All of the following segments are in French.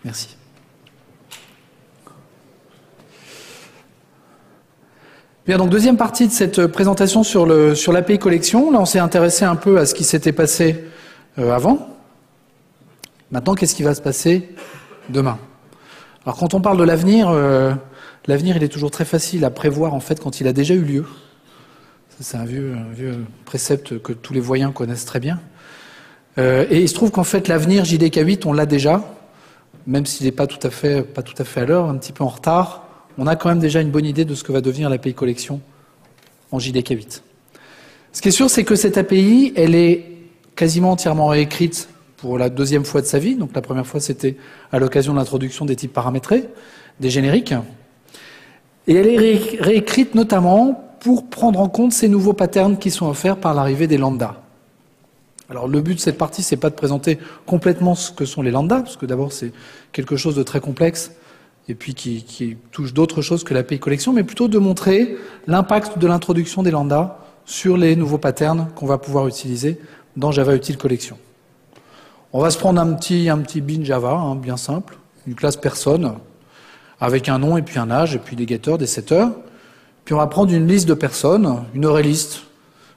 Merci. Bien, donc deuxième partie de cette présentation sur l'API Collection. Là, on s'est intéressé un peu à ce qui s'était passé avant. Maintenant, qu'est-ce qui va se passer demain? Alors, quand on parle de l'avenir, l'avenir, il est toujours très facile à prévoir, en fait, quand il a déjà eu lieu. C'est un vieux précepte que tous les voyants connaissent très bien. Et il se trouve qu'en fait, l'avenir JDK8, on l'a déjà, même s'il n'est pas tout à fait à l'heure, un petit peu en retard. On a quand même déjà une bonne idée de ce que va devenir l'API Collection en JDK8. Ce qui est sûr, c'est que cette API, elle est quasiment entièrement réécrite pour la deuxième fois de sa vie. Donc la première fois, c'était à l'occasion de l'introduction des types paramétrés, des génériques. Et elle est réécrite notamment pour prendre en compte ces nouveaux patterns qui sont offerts par l'arrivée des lambdas. Alors le but de cette partie, c'est pas de présenter complètement ce que sont les lambdas, parce que d'abord c'est quelque chose de très complexe, et puis qui touche d'autres choses que l'API Collection, mais plutôt de montrer l'impact de l'introduction des lambdas sur les nouveaux patterns qu'on va pouvoir utiliser dans Java Util Collection. On va se prendre un petit bin Java, bien simple, une classe personne, avec un nom et puis un âge, et puis des getters, des setters. Puis on va prendre une liste de personnes, une array-list,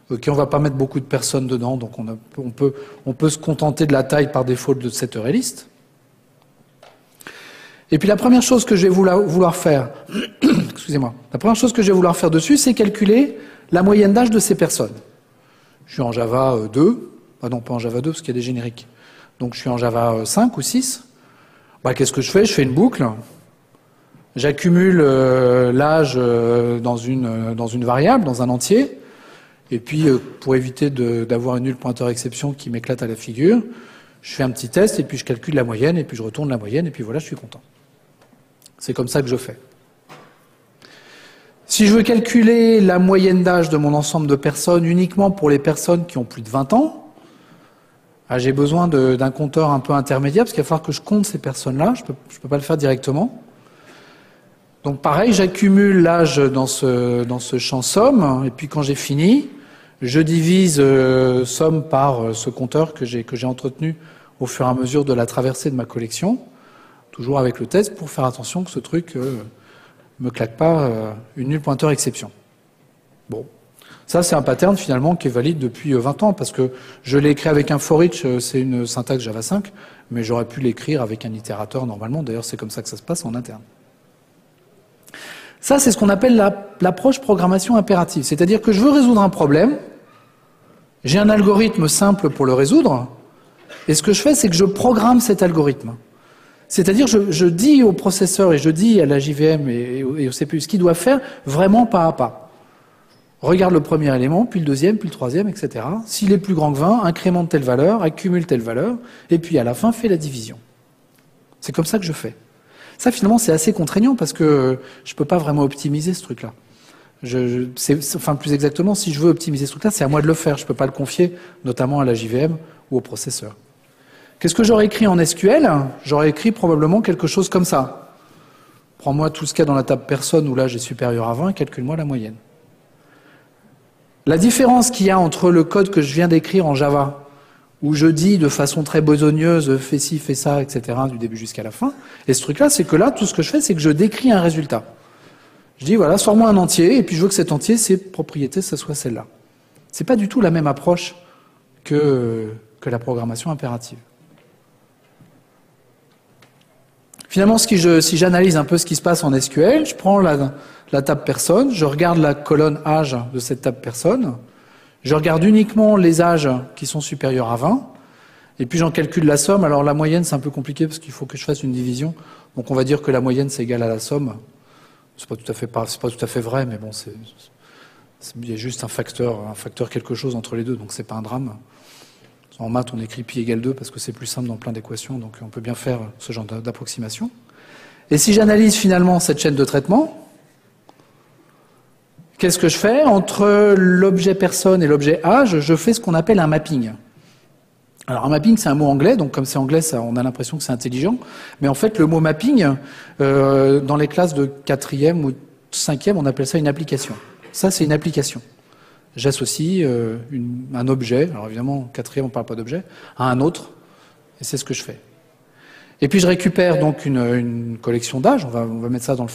on ne va pas mettre beaucoup de personnes dedans, donc on peut se contenter de la taille par défaut de cette array-list. Et puis la première chose que je vais vouloir faire, excusez-moi, la première chose que je vais vouloir faire dessus, c'est calculer la moyenne d'âge de ces personnes. Je suis en Java 2, non pas en Java 2 parce qu'il y a des génériques, donc je suis en Java 5 ou 6. Qu'est-ce que je fais? Je fais une boucle, j'accumule l'âge dans une variable, dans un entier, et puis pour éviter d'avoir une nulle pointeur exception qui m'éclate à la figure, je fais un petit test, et puis je calcule la moyenne, et puis je retourne la moyenne, et puis voilà, je suis content. C'est comme ça que je fais. Si je veux calculer la moyenne d'âge de mon ensemble de personnes uniquement pour les personnes qui ont plus de 20 ans, j'ai besoin d'un compteur un peu intermédiaire, parce qu'il va falloir que je compte ces personnes-là, je peux pas le faire directement. Donc pareil, j'accumule l'âge dans ce champ somme, et puis quand j'ai fini, je divise somme par ce compteur que j'ai entretenu au fur et à mesure de la traversée de ma collection, toujours avec le test, pour faire attention que ce truc me claque pas une nulle pointeur exception. Bon, ça c'est un pattern finalement qui est valide depuis 20 ans, parce que je l'ai écrit avec un for each, c'est une syntaxe Java 5, mais j'aurais pu l'écrire avec un itérateur normalement, d'ailleurs c'est comme ça que ça se passe en interne. Ça, c'est ce qu'on appelle l'approche programmation impérative. C'est-à-dire que je veux résoudre un problème, j'ai un algorithme simple pour le résoudre, et ce que je fais, c'est que je programme cet algorithme. C'est-à-dire je dis au processeur et je dis à la JVM et au CPU ce qu'il doit faire vraiment pas à pas. Regarde le premier élément, puis le deuxième, puis le troisième, etc. S'il est plus grand que 20, incrémente telle valeur, accumule telle valeur, et puis à la fin, fais la division. C'est comme ça que je fais. Ça, finalement, c'est assez contraignant parce que je ne peux pas vraiment optimiser ce truc-là. Enfin, plus exactement, si je veux optimiser ce truc-là, c'est à moi de le faire. Je ne peux pas le confier, notamment à la JVM ou au processeur. Qu'est-ce que j'aurais écrit en SQL? J'aurais écrit probablement quelque chose comme ça. Prends-moi tout ce qu'il y a dans la table personne où l'âge est supérieur à 20 et calcule-moi la moyenne. La différence qu'il y a entre le code que je viens d'écrire en Java, où je dis de façon très besogneuse, fais ci, fais ça, etc., du début jusqu'à la fin. Et ce truc-là, c'est que là, tout ce que je fais, c'est que je décris un résultat. Je dis, voilà, sors-moi un entier, et puis je veux que cet entier, ses propriétés, ce soit celle-là. C'est pas du tout la même approche que la programmation impérative. Finalement, si j'analyse un peu ce qui se passe en SQL, je prends la table personne, je regarde la colonne âge de cette table personne, je regarde uniquement les âges qui sont supérieurs à 20, et puis j'en calcule la somme. Alors la moyenne, c'est un peu compliqué parce qu'il faut que je fasse une division. Donc on va dire que la moyenne, c'est égal à la somme. C'est pas tout à fait vrai, mais bon, il y a juste un facteur quelque chose entre les deux, donc c'est pas un drame. En maths, on écrit pi égale 2 parce que c'est plus simple dans plein d'équations, donc on peut bien faire ce genre d'approximation. Et si j'analyse finalement cette chaîne de traitement, qu'est-ce que je fais? Entre l'objet personne et l'objet âge, je fais ce qu'on appelle un mapping. Alors un mapping, c'est un mot anglais, donc comme c'est anglais, on a l'impression que c'est intelligent. Mais en fait, le mot mapping, dans les classes de 4e ou 5e, on appelle ça une application. Ça, c'est une application. J'associe un objet, alors évidemment, 4e, on ne parle pas d'objet, à un autre, et c'est ce que je fais. Et puis je récupère donc une collection d'âges, on va mettre ça dans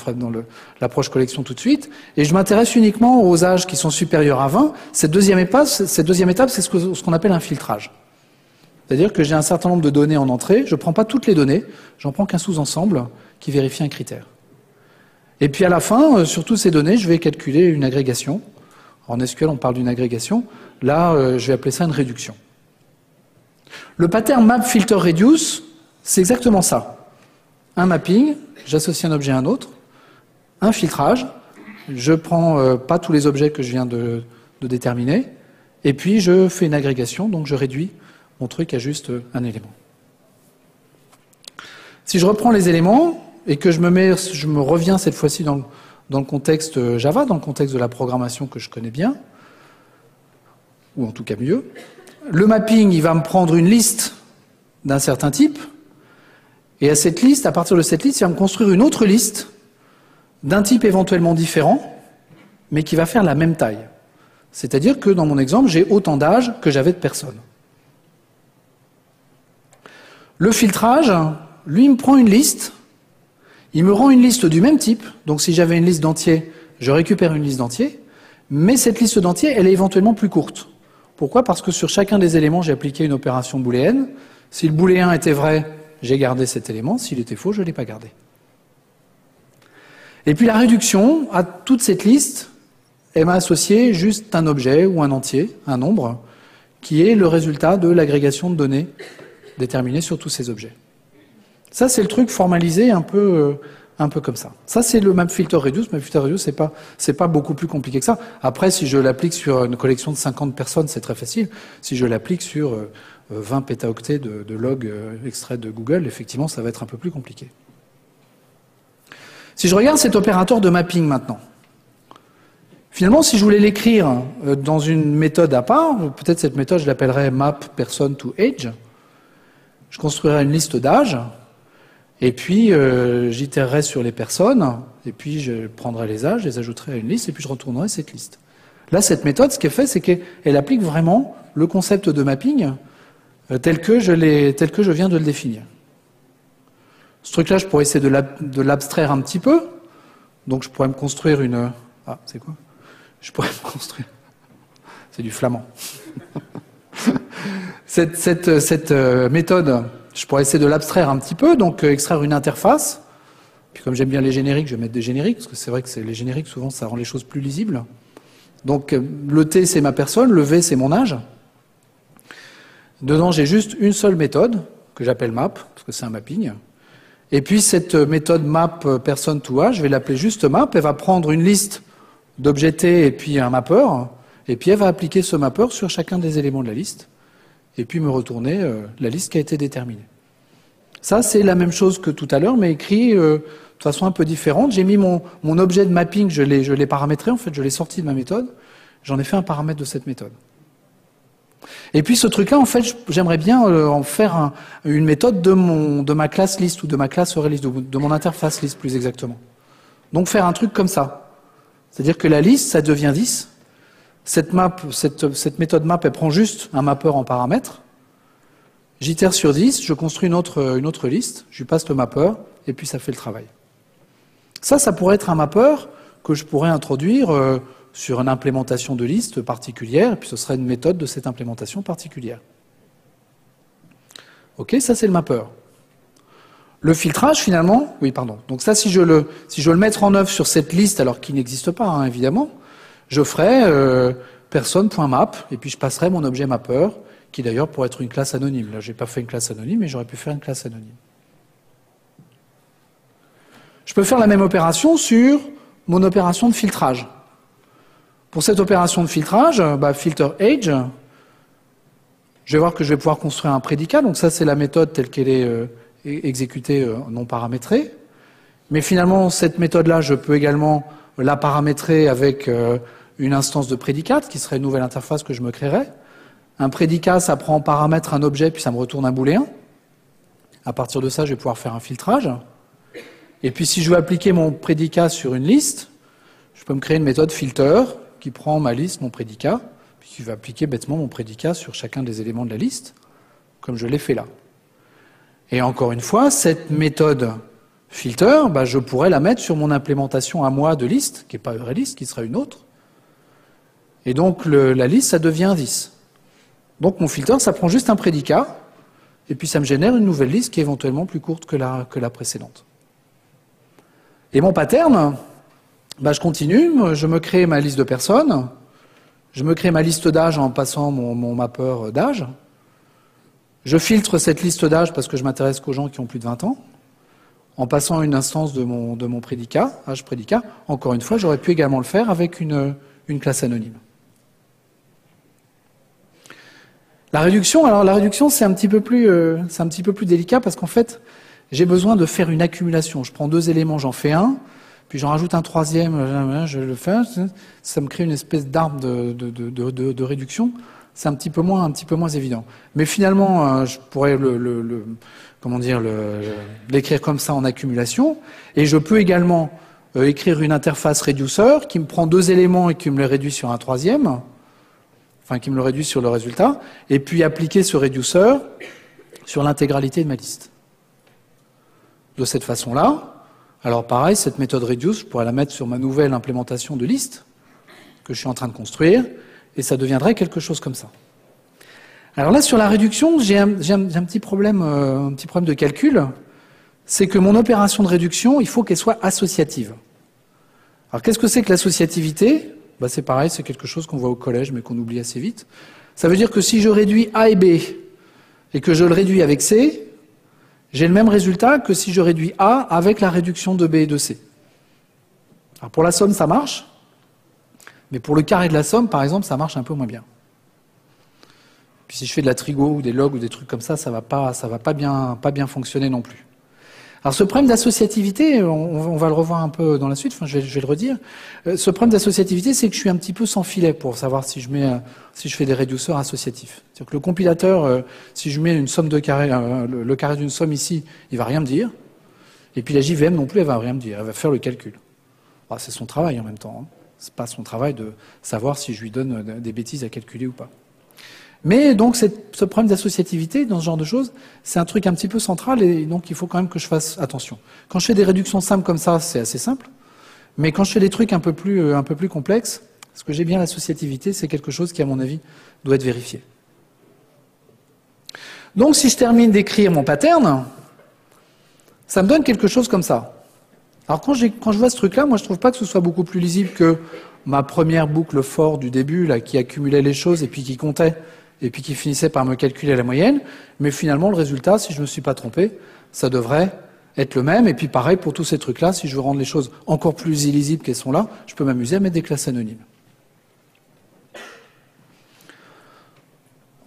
l'approche collection tout de suite, et je m'intéresse uniquement aux âges qui sont supérieurs à 20. Cette deuxième étape, c'est ce qu'on appelle un filtrage. C'est-à-dire que j'ai un certain nombre de données en entrée, je ne prends pas toutes les données, j'en prends qu'un sous-ensemble qui vérifie un critère. Et puis à la fin, sur toutes ces données, je vais calculer une agrégation. En SQL, on parle d'une agrégation. Là, je vais appeler ça une réduction. Le pattern map filter reduce, c'est exactement ça. Un mapping, j'associe un objet à un autre, un filtrage, je prends pas tous les objets que je viens de déterminer, et puis je fais une agrégation, donc je réduis mon truc à juste un élément. Si je reprends les éléments, et que je me reviens cette fois-ci dans le contexte Java, dans le contexte de la programmation que je connais bien, ou en tout cas mieux, le mapping, il va me prendre une liste d'un certain type, et à cette liste, à partir de cette liste, il va me construire une autre liste d'un type éventuellement différent, mais qui va faire la même taille. C'est-à-dire que dans mon exemple, j'ai autant d'âges que j'avais de personnes. Le filtrage, lui, il me prend une liste, il me rend une liste du même type, donc si j'avais une liste d'entiers, je récupère une liste d'entiers, mais cette liste d'entiers, elle est éventuellement plus courte. Pourquoi? Parce que sur chacun des éléments, j'ai appliqué une opération booléenne. Si le booléen était vrai, j'ai gardé cet élément. S'il était faux, je ne l'ai pas gardé. Et puis la réduction, à toute cette liste, elle m'a associé juste un objet ou un entier, un nombre, qui est le résultat de l'agrégation de données déterminée sur tous ces objets. Ça, c'est le truc formalisé un peu comme ça. Ça, c'est le map filter reduce. Map filter reduce, c'est pas beaucoup plus compliqué que ça. Après, si je l'applique sur une collection de 50 personnes, c'est très facile. Si je l'applique sur 20 pétaoctets de logs extraits de Google, effectivement, ça va être un peu plus compliqué. Si je regarde cet opérateur de mapping maintenant, finalement, si je voulais l'écrire dans une méthode à part, peut-être cette méthode, je l'appellerais map person to age. Je construirais une liste d'âges. Et puis, j'itérerai sur les personnes, et puis je prendrai les âges, je les ajouterai à une liste, et puis je retournerai cette liste. Là, cette méthode, ce qu'elle fait, c'est qu'elle applique vraiment le concept de mapping tel que je viens de le définir. Ce truc-là, je pourrais essayer de l'abstraire un petit peu. Donc, je pourrais me construire une... Ah, c'est quoi? Je pourrais me construire... C'est du flamand. Cette méthode... Je pourrais essayer de l'abstraire un petit peu, donc extraire une interface. Puis comme j'aime bien les génériques, je vais mettre des génériques, parce que c'est vrai que les génériques, souvent, ça rend les choses plus lisibles. Donc le T, c'est ma personne, le V, c'est mon âge. Dedans, j'ai juste une seule méthode, que j'appelle map, parce que c'est un mapping. Et puis cette méthode map person to âge, je vais l'appeler juste map. Elle va prendre une liste d'objets T et puis un mapper, et puis elle va appliquer ce mapper sur chacun des éléments de la liste, et puis me retourner la liste qui a été déterminée. Ça, c'est la même chose que tout à l'heure, mais écrit de façon un peu différente. J'ai mis mon objet de mapping, je l'ai paramétré, en fait, je l'ai sorti de ma méthode. J'en ai fait un paramètre de cette méthode. Et puis ce truc-là, en fait, j'aimerais bien en faire une méthode de ma classe list, ou de ma classe ArrayList, de mon interface list, plus exactement. Donc faire un truc comme ça. C'est-à-dire que la liste, ça devient 10. Cette méthode map, elle prend juste un mapper en paramètre. J'itère sur 10, je construis une autre liste, je lui passe le mapper, et puis ça fait le travail. Ça pourrait être un mapper que je pourrais introduire sur une implémentation de liste particulière, et puis ce serait une méthode de cette implémentation particulière. Ok, ça c'est le mapper. Le filtrage, finalement, oui, pardon. Donc ça, si je veux le mettre en œuvre sur cette liste, alors qu'il n'existe pas, hein, évidemment, je ferai person.map, et puis je passerai mon objet mapper, qui d'ailleurs pourrait être une classe anonyme. Là, je n'ai pas fait une classe anonyme, mais j'aurais pu faire une classe anonyme. Je peux faire la même opération sur mon opération de filtrage. Pour cette opération de filtrage, filter age, je vais voir que je vais pouvoir construire un prédicat. Donc ça, c'est la méthode telle qu'elle est exécutée non paramétrée. Mais finalement, cette méthode-là, je peux également la paramétrer avec une instance de prédicat, qui serait une nouvelle interface que je me créerais. Un prédicat, ça prend en paramètre un objet, puis ça me retourne un booléen. À partir de ça, je vais pouvoir faire un filtrage. Et puis si je veux appliquer mon prédicat sur une liste, je peux me créer une méthode filter qui prend ma liste, mon prédicat, puis qui va appliquer bêtement mon prédicat sur chacun des éléments de la liste, comme je l'ai fait là. Et encore une fois, cette méthode filter, je pourrais la mettre sur mon implémentation à moi de liste, qui n'est pas EureList, qui sera une autre. Et donc la liste, ça devient un 10. Donc mon filter, ça prend juste un prédicat, et puis ça me génère une nouvelle liste qui est éventuellement plus courte que la précédente. Et mon pattern, je continue, je me crée ma liste de personnes, je me crée ma liste d'âge en passant mon mappeur d'âge, je filtre cette liste d'âge parce que je m'intéresse qu'aux gens qui ont plus de 20 ans, en passant une instance de mon prédicat, âge prédicat. Encore une fois, j'aurais pu également le faire avec une classe anonyme. La réduction, c'est un petit peu plus délicat parce qu'en fait, j'ai besoin de faire une accumulation. Je prends deux éléments, j'en fais un, puis j'en rajoute un troisième, je le fais, ça me crée une espèce d'arbre de réduction. C'est un petit peu moins évident. Mais finalement, je pourrais l'écrire comme ça en accumulation, et je peux également écrire une interface reducer qui me prend deux éléments et qui me les réduit sur un troisième, enfin qui me le réduit sur le résultat, et puis appliquer ce reducer sur l'intégralité de ma liste. De cette façon-là, alors pareil, cette méthode reduce, je pourrais la mettre sur ma nouvelle implémentation de liste que je suis en train de construire, et ça deviendrait quelque chose comme ça. Alors là, sur la réduction, j'ai un petit problème de calcul, c'est que mon opération de réduction, il faut qu'elle soit associative. Alors qu'est-ce que c'est que l'associativité ? C'est pareil, c'est quelque chose qu'on voit au collège, mais qu'on oublie assez vite. Ça veut dire que si je réduis A et B, et que je le réduis avec C, j'ai le même résultat que si je réduis A avec la réduction de B et de C. Alors pour la somme, ça marche, mais pour le carré de la somme, par exemple, ça marche un peu moins bien. Puis si je fais de la trigo ou des logs ou des trucs comme ça, ça va pas bien fonctionner non plus. Alors ce problème d'associativité, on va le revoir un peu dans la suite, je vais le redire. Ce problème d'associativité, c'est que je suis un petit peu sans filet pour savoir si je fais des réducteurs associatifs. C'est-à-dire que le compilateur, si je mets une somme de carré, le carré d'une somme ici, il va rien me dire. Et puis la JVM non plus, elle va rien me dire, elle va faire le calcul. C'est son travail en même temps. C'est pas son travail de savoir si je lui donne des bêtises à calculer ou pas. Mais donc ce problème d'associativité dans ce genre de choses, c'est un truc un petit peu central et donc il faut quand même que je fasse attention. Quand je fais des réductions simples comme ça, c'est assez simple. Mais quand je fais des trucs un peu plus complexes, ce que j'ai bien l'associativité, c'est quelque chose qui, à mon avis, doit être vérifié. Donc si je termine d'écrire mon pattern, ça me donne quelque chose comme ça. Alors quand je vois ce truc-là, moi je trouve pas que ce soit beaucoup plus lisible que ma première boucle for du début, là, qui accumulait les choses et puis qui comptait, et puis qui finissait par me calculer la moyenne. Mais finalement, le résultat, si je ne me suis pas trompé, ça devrait être le même. Et puis pareil pour tous ces trucs-là, si je veux rendre les choses encore plus illisibles qu'elles sont là, je peux m'amuser à mettre des classes anonymes.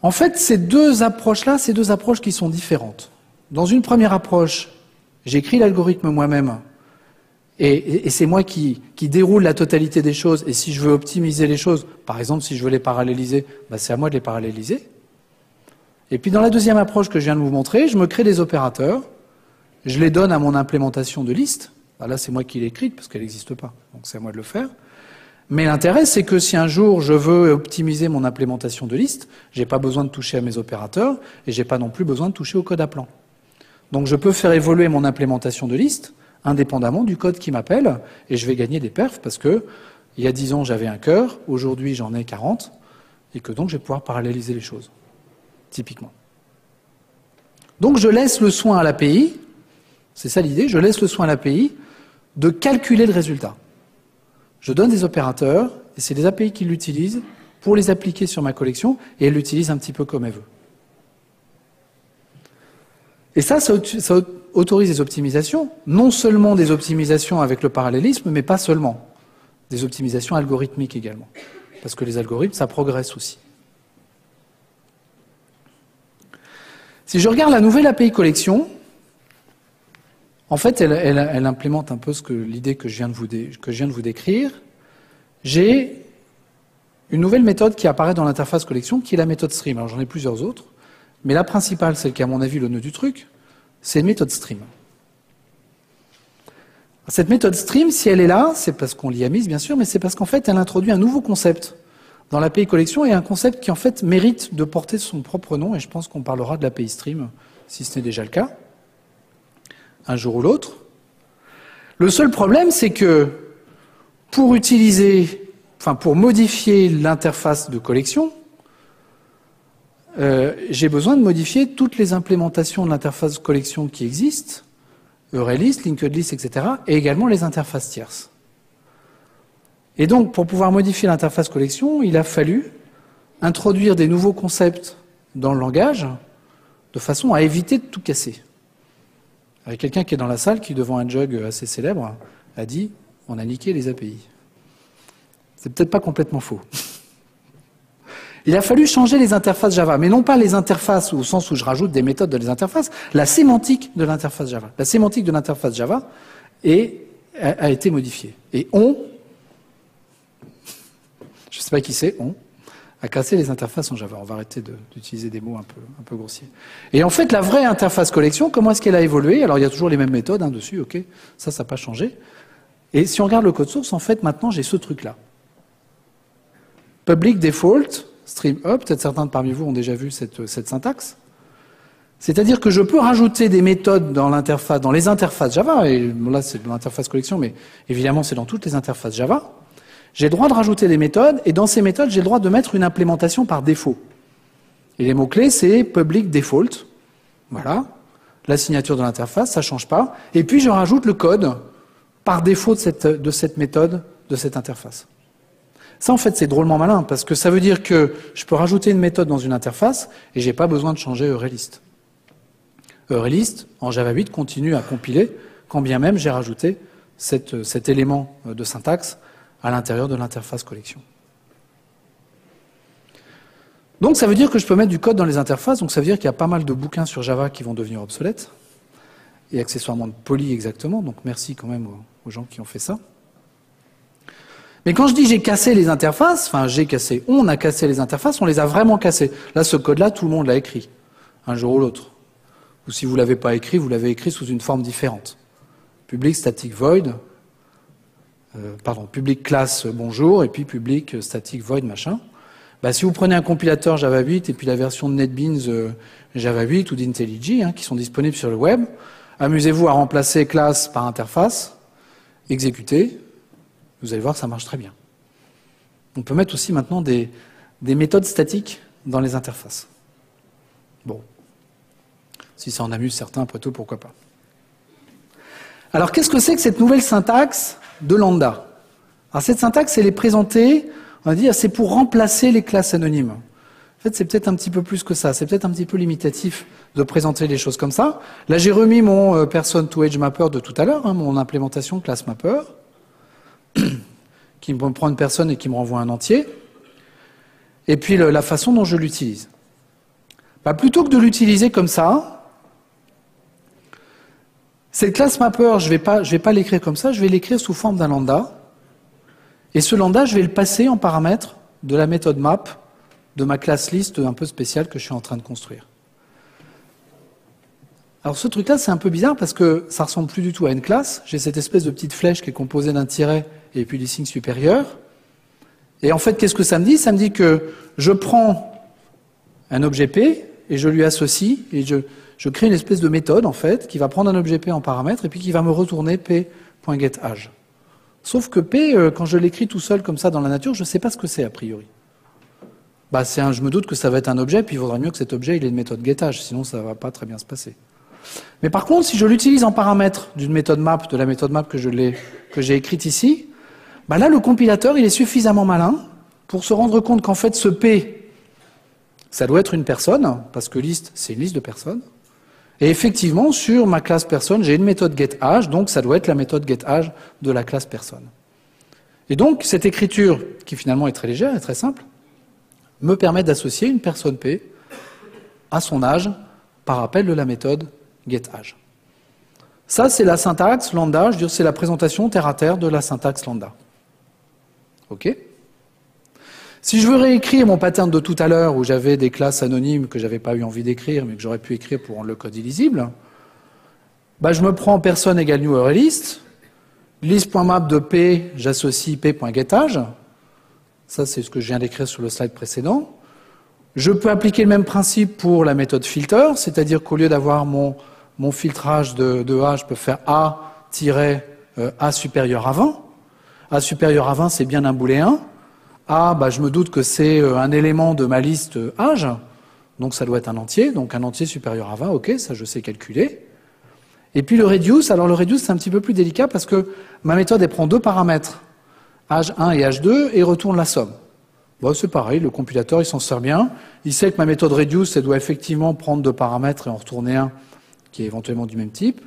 En fait, ces deux approches-là, c'est deux approches qui sont différentes. Dans une première approche, j'écris l'algorithme moi-même, et c'est moi qui déroule la totalité des choses, et si je veux optimiser les choses, par exemple si je veux les paralléliser, c'est à moi de les paralléliser. Et puis dans la deuxième approche que je viens de vous montrer, je me crée des opérateurs, je les donne à mon implémentation de liste, là c'est moi qui l'ai écrite parce qu'elle n'existe pas, donc c'est à moi de le faire. Mais l'intérêt c'est que si un jour je veux optimiser mon implémentation de liste, j'ai pas besoin de toucher à mes opérateurs, et j'ai pas non plus besoin de toucher au code appelant. Donc je peux faire évoluer mon implémentation de liste, indépendamment du code qui m'appelle, et je vais gagner des perfs parce que il y a 10 ans j'avais un cœur, aujourd'hui j'en ai 40, et que donc je vais pouvoir paralléliser les choses, typiquement. Donc je laisse le soin à l'API, c'est ça l'idée, je laisse le soin à l'API de calculer le résultat. Je donne des opérateurs, et c'est les API qui l'utilisent pour les appliquer sur ma collection, et elle l'utilise un petit peu comme elle veut. Et ça autorise des optimisations, non seulement des optimisations avec le parallélisme, mais pas seulement. Des optimisations algorithmiques également. Parce que les algorithmes, ça progresse aussi. Si je regarde la nouvelle API collection, en fait, elle implémente un peu l'idée que je viens de vous décrire. J'ai une nouvelle méthode qui apparaît dans l'interface collection, qui est la méthode stream. Alors j'en ai plusieurs autres, mais la principale, celle qui est à mon avis le nœud du truc, c'est une méthode stream. Cette méthode stream, si elle est là, c'est parce qu'on l'y a mise, bien sûr, mais c'est parce qu'en fait, elle introduit un nouveau concept dans l'API collection, et un concept qui, en fait, mérite de porter son propre nom, et je pense qu'on parlera de l'API stream, si ce n'est déjà le cas. un jour ou l'autre. Le seul problème, c'est que pour modifier l'interface de collection, j'ai besoin de modifier toutes les implémentations de l'interface de collection qui existent, EureList, LinkedList, etc., et également les interfaces tierces. Et donc, pour pouvoir modifier l'interface collection, il a fallu introduire des nouveaux concepts dans le langage de façon à éviter de tout casser. Avec quelqu'un qui est dans la salle, qui, devant un jug assez célèbre, a dit « on a niqué les API ». C'est peut-être pas complètement faux. Il a fallu changer les interfaces Java, mais non pas les interfaces au sens où je rajoute des méthodes dans les interfaces, la sémantique de l'interface Java. La sémantique de l'interface Java a été modifiée. Et je ne sais pas qui c'est, a cassé les interfaces en Java. On va arrêter d'utiliser des mots un peu grossiers. Et en fait, la vraie interface collection, comment est-ce qu'elle a évolué? Alors, il y a toujours les mêmes méthodes dessus, ok, ça n'a pas changé. Et si on regarde le code source, en fait, maintenant, j'ai ce truc-là. Public default, stream up, peut-être certains de parmi vous ont déjà vu cette syntaxe. C'est-à-dire que je peux rajouter des méthodes dans les interfaces Java, et là, c'est dans l'interface collection, mais évidemment, c'est dans toutes les interfaces Java. J'ai le droit de rajouter des méthodes, et dans ces méthodes, j'ai le droit de mettre une implémentation par défaut. Et les mots-clés, c'est public default. Voilà. La signature de l'interface, ça ne change pas. Et puis, je rajoute le code par défaut de cette méthode, de cette interface. Ça, en fait, c'est drôlement malin, parce que ça veut dire que je peux rajouter une méthode dans une interface, et je n'ai pas besoin de changer EureList. EureList, en Java 8, continue à compiler, quand bien même j'ai rajouté cet élément de syntaxe à l'intérieur de l'interface collection. Donc ça veut dire que je peux mettre du code dans les interfaces, donc ça veut dire qu'il y a pas mal de bouquins sur Java qui vont devenir obsolètes, et accessoirement de poly exactement, donc merci quand même aux gens qui ont fait ça. Mais quand je dis j'ai cassé les interfaces, on a cassé les interfaces, on les a vraiment cassées. Là, ce code-là, tout le monde l'a écrit, un jour ou l'autre. Ou si vous ne l'avez pas écrit, vous l'avez écrit sous une forme différente. Public static void, public class bonjour, et puis public static void machin. Si vous prenez un compilateur Java 8 et puis la version de NetBeans Java 8 ou d'IntelliJ, qui sont disponibles sur le web, amusez-vous à remplacer class par interface, exécutez, vous allez voir, ça marche très bien. On peut mettre aussi maintenant des méthodes statiques dans les interfaces. Bon. Si ça en amuse certains, après tout, pourquoi pas. Alors, qu'est-ce que c'est que cette nouvelle syntaxe de lambda? Alors, cette syntaxe, elle est présentée, on va dire, c'est pour remplacer les classes anonymes. En fait, c'est peut-être un petit peu plus que ça. C'est peut-être un petit peu limitatif de présenter les choses comme ça. Là, j'ai remis mon person to age mapper de tout à l'heure, mon implémentation class mapper, qui me prend une personne et qui me renvoie un entier. Et puis, la façon dont je l'utilise. Plutôt que de l'utiliser comme ça, cette class mapper, je vais pas l'écrire comme ça, je vais l'écrire sous forme d'un lambda. Et ce lambda, je vais le passer en paramètre de la méthode map de ma class list un peu spéciale que je suis en train de construire. Alors ce truc-là, c'est un peu bizarre parce que ça ressemble plus du tout à une classe. J'ai cette espèce de petite flèche qui est composée d'un tiret et puis du signe supérieur. Et en fait, qu'est-ce que ça me dit? Ça me dit que je prends un objet P et je lui associe et je crée une espèce de méthode, en fait, qui va prendre un objet P en paramètre et puis qui va me retourner P.getAge. Sauf que P, quand je l'écris tout seul comme ça dans la nature, je ne sais pas ce que c'est a priori. Je me doute que ça va être un objet, puis il vaudrait mieux que cet objet il ait une méthode getAge, sinon ça ne va pas très bien se passer. Mais par contre, si je l'utilise en paramètre d'une méthode map, de la méthode map que j'ai écrite ici, là, le compilateur, il est suffisamment malin pour se rendre compte qu'en fait, ce P, ça doit être une personne, parce que liste, c'est une liste de personnes. Et effectivement, sur ma classe personne, j'ai une méthode getAge, donc ça doit être la méthode getAge de la classe personne. Et donc, cette écriture, qui finalement est très légère et très simple, me permet d'associer une personne P à son âge par appel de la méthode getAge. Ça, c'est la syntaxe lambda, je veux dire, c'est la présentation terre à terre de la syntaxe lambda. OK? Si je veux réécrire mon pattern de tout à l'heure, où j'avais des classes anonymes que je n'avais pas eu envie d'écrire, mais que j'aurais pu écrire pour rendre le code illisible, je me prends personne égale new EureList, list.map de P, j'associe P.getAge, ça c'est ce que je viens d'écrire sur le slide précédent. Je peux appliquer le même principe pour la méthode filter, c'est-à-dire qu'au lieu d'avoir mon mon filtrage de A, je peux faire A supérieur à 20. A supérieur à 20, c'est bien un booléen. A, je me doute que c'est un élément de ma liste âge, donc ça doit être un entier, donc un entier supérieur à 20, ok, ça je sais calculer. Et puis le reduce, alors le reduce c'est un petit peu plus délicat parce que ma méthode elle prend deux paramètres, âge 1 et âge 2, et retourne la somme. Bon, c'est pareil, le compilateur il s'en sert bien, il sait que ma méthode reduce elle doit effectivement prendre deux paramètres et en retourner un qui est éventuellement du même type.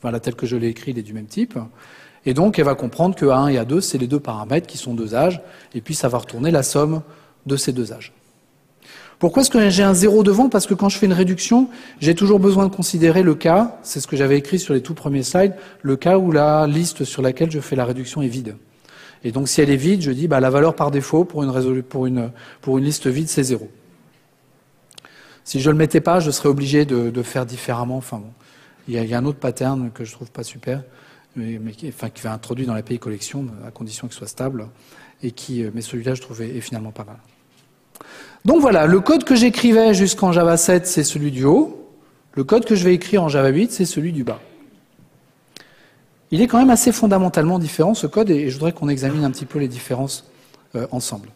Voilà, tel que je l'ai écrit, il est du même type. Et donc, elle va comprendre que A1 et A2, c'est les deux paramètres qui sont deux âges, et puis ça va retourner la somme de ces deux âges. Pourquoi est-ce que j'ai un 0 devant? Parce que quand je fais une réduction, j'ai toujours besoin de considérer le cas, c'est ce que j'avais écrit sur les tout premiers slides, le cas où la liste sur laquelle je fais la réduction est vide. Et donc, si elle est vide, je dis la valeur par défaut pour une liste vide, c'est 0. Si je ne le mettais pas, je serais obligé de faire différemment. Enfin bon, il y a un autre pattern que je trouve pas super, mais qui va introduire dans l'API collection à condition qu'il soit stable, mais celui-là je trouvais est finalement pas mal. Donc voilà, le code que j'écrivais jusqu'en Java 7, c'est celui du haut. Le code que je vais écrire en Java 8, c'est celui du bas. Il est quand même assez fondamentalement différent ce code, et je voudrais qu'on examine un petit peu les différences ensemble.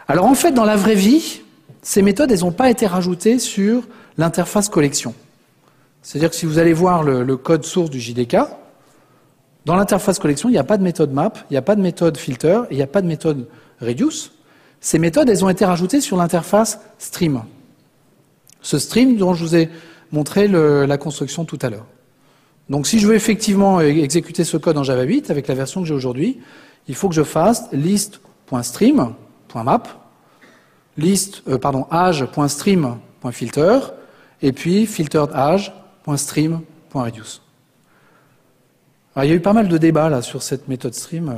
Alors en fait, dans la vraie vie, ces méthodes, elles n'ont pas été rajoutées sur l'interface collection. C'est-à-dire que si vous allez voir le code source du JDK, dans l'interface collection, il n'y a pas de méthode map, il n'y a pas de méthode filter, et il n'y a pas de méthode reduce. Ces méthodes, elles ont été rajoutées sur l'interface stream. Ce stream dont je vous ai montré la construction tout à l'heure. Donc si je veux effectivement exécuter ce code en Java 8, avec la version que j'ai aujourd'hui, il faut que je fasse list.stream.map, age.stream.filter, et puis filteredage.stream.reduce. Alors, il y a eu pas mal de débats là sur cette méthode stream.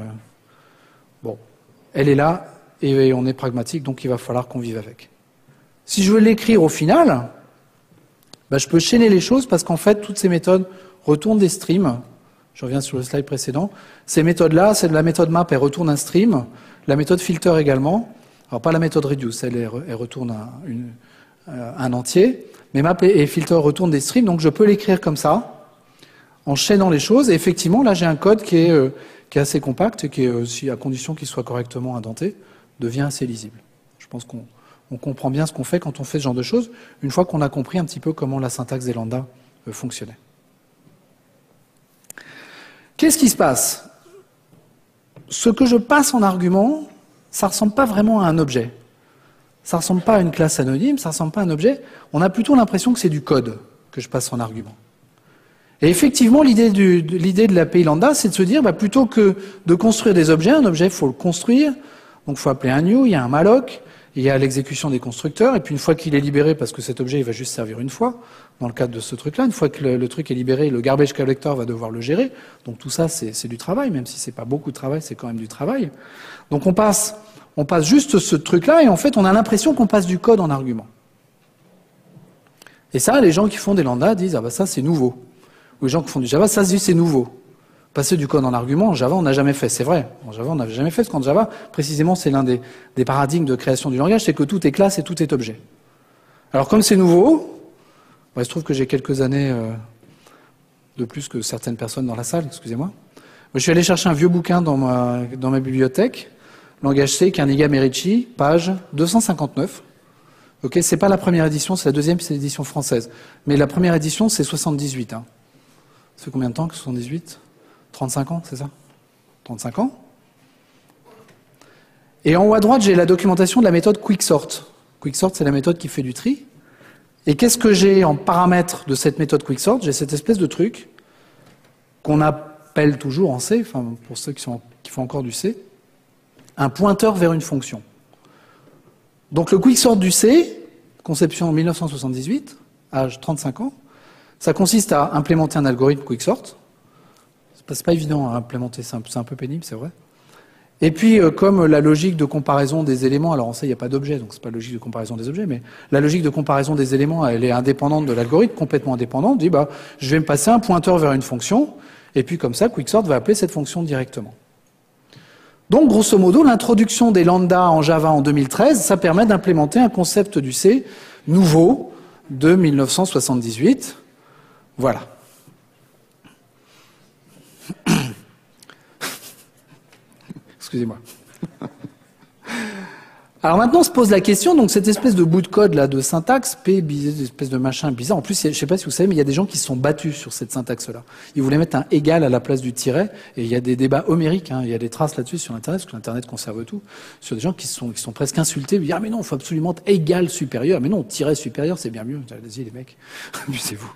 Bon, elle est là et on est pragmatique, donc il va falloir qu'on vive avec. Si je veux l'écrire au final, je peux chaîner les choses parce qu'en fait, toutes ces méthodes retournent des streams. Je reviens sur le slide précédent. Ces méthodes-là, c'est de la méthode map, elle retourne un stream. La méthode filter également. Alors pas la méthode reduce, elle retourne un entier. Mais map et filter retournent des streams, donc je peux l'écrire comme ça, en chaînant les choses. Et effectivement, là, j'ai un code qui est assez compact et qui, à condition qu'il soit correctement indenté, devient assez lisible. Je pense qu'on comprend bien ce qu'on fait quand on fait ce genre de choses, une fois qu'on a compris un petit peu comment la syntaxe des lambda fonctionnait. Qu'est-ce qui se passe? Ce que je passe en argument, ça ne ressemble pas vraiment à un objet. Ça ne ressemble pas à une classe anonyme, ça ne ressemble pas à un objet. On a plutôt l'impression que c'est du code que je passe en argument. Et effectivement, l'idée de l'API lambda, c'est de se dire, plutôt que de construire des objets, un objet, il faut le construire. Donc, il faut appeler un new, il y a un malloc, il y a l'exécution des constructeurs, et puis une fois qu'il est libéré, parce que cet objet, il va juste servir une fois, dans le cadre de ce truc-là, une fois que le truc est libéré, le garbage collector va devoir le gérer. Donc, tout ça, c'est du travail, même si c'est pas beaucoup de travail, c'est quand même du travail. Donc, on passe juste ce truc-là, et en fait, on a l'impression qu'on passe du code en argument. Et ça, les gens qui font des lambda disent, ça, c'est nouveau. Ou les gens qui font du Java, ça se dit, c'est nouveau. Passer du code en argument, en Java, on n'a jamais fait. C'est vrai. En Java, on n'avait jamais fait, parce qu'en Java, précisément, c'est l'un des paradigmes de création du langage, c'est que tout est classe et tout est objet. Alors, comme c'est nouveau, il se trouve que j'ai quelques années de plus que certaines personnes dans la salle, excusez-moi. Je suis allé chercher un vieux bouquin dans ma bibliothèque, langage C, Kernighan et Ricci, page 259. Ok, c'est pas la première édition, c'est la deuxième, c'est l'édition française. Mais la première édition, c'est 78. Ça fait combien de temps que 78 ? 35 ans, c'est ça 35 ans. Et en haut à droite, j'ai la documentation de la méthode quicksort. Quicksort, c'est la méthode qui fait du tri. Et qu'est-ce que j'ai en paramètre de cette méthode quicksort? J'ai cette espèce de truc qu'on appelle toujours en C, enfin pour ceux qui font encore du C, un pointeur vers une fonction. Donc le quicksort du C, conception en 1978, âge 35 ans, ça consiste à implémenter un algorithme quicksort. C'est pas évident à implémenter, c'est un peu pénible, c'est vrai. Et puis, comme la logique de comparaison des éléments, alors en C, il n'y a pas d'objet, donc c'est pas la logique de comparaison des objets, mais la logique de comparaison des éléments, elle est indépendante de l'algorithme, complètement indépendante. On dit, je vais me passer un pointeur vers une fonction, et puis comme ça, quicksort va appeler cette fonction directement. Donc, grosso modo, l'introduction des lambda en Java en 2013, ça permet d'implémenter un concept du C nouveau de 1978, Voilà. Excusez-moi. Alors maintenant, on se pose la question, donc cette espèce de bout de code là, de syntaxe, P, espèce de machin bizarre. En plus, je ne sais pas si vous savez, mais il y a des gens qui se sont battus sur cette syntaxe-là. Ils voulaient mettre un égal à la place du tiret, et il y a des débats homériques, hein, il y a des traces là-dessus sur Internet, parce que l'Internet conserve tout, sur des gens qui sont presque insultés, ils disent « Ah mais non, il faut absolument être égal supérieur. Mais non, tiret supérieur, c'est bien mieux. » Allez-y les mecs, amusez-vous.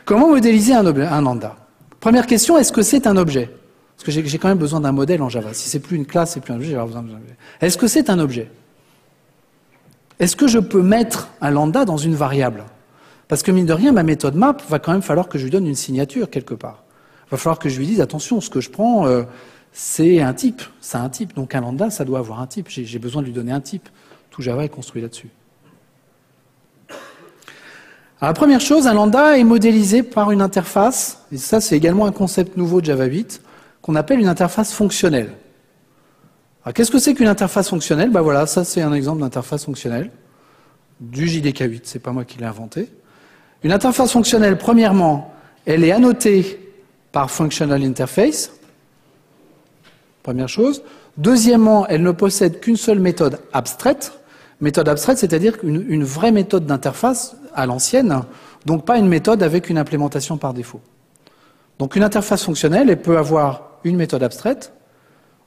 Comment modéliser un lambda? Première question, est-ce que c'est un objet? Parce que j'ai quand même besoin d'un modèle en Java. Si c'est plus une classe, c'est plus un objet, j'ai besoin d'un objet. Est-ce que c'est un objet? Est-ce que je peux mettre un lambda dans une variable? Parce que mine de rien, ma méthode map, va quand même falloir que je lui donne une signature quelque part. Il va falloir que je lui dise, attention, ce que je prends, c'est un type. C'est un type. Donc un lambda, ça doit avoir un type. J'ai besoin de lui donner un type. Tout Java est construit là-dessus. Alors, la première chose, un lambda est modélisé par une interface. Et ça, c'est également un concept nouveau de Java 8. Qu'on appelle une interface fonctionnelle. Alors, qu'est-ce que c'est qu'une interface fonctionnelle? Ben voilà, ça c'est un exemple d'interface fonctionnelle du JDK8, c'est pas moi qui l'ai inventé. Une interface fonctionnelle, premièrement, elle est annotée par Functional Interface, première chose. Deuxièmement, elle ne possède qu'une seule méthode abstraite. Méthode abstraite, c'est-à-dire une vraie méthode d'interface à l'ancienne, donc pas une méthode avec une implémentation par défaut. Donc une interface fonctionnelle, elle peut avoir une méthode abstraite,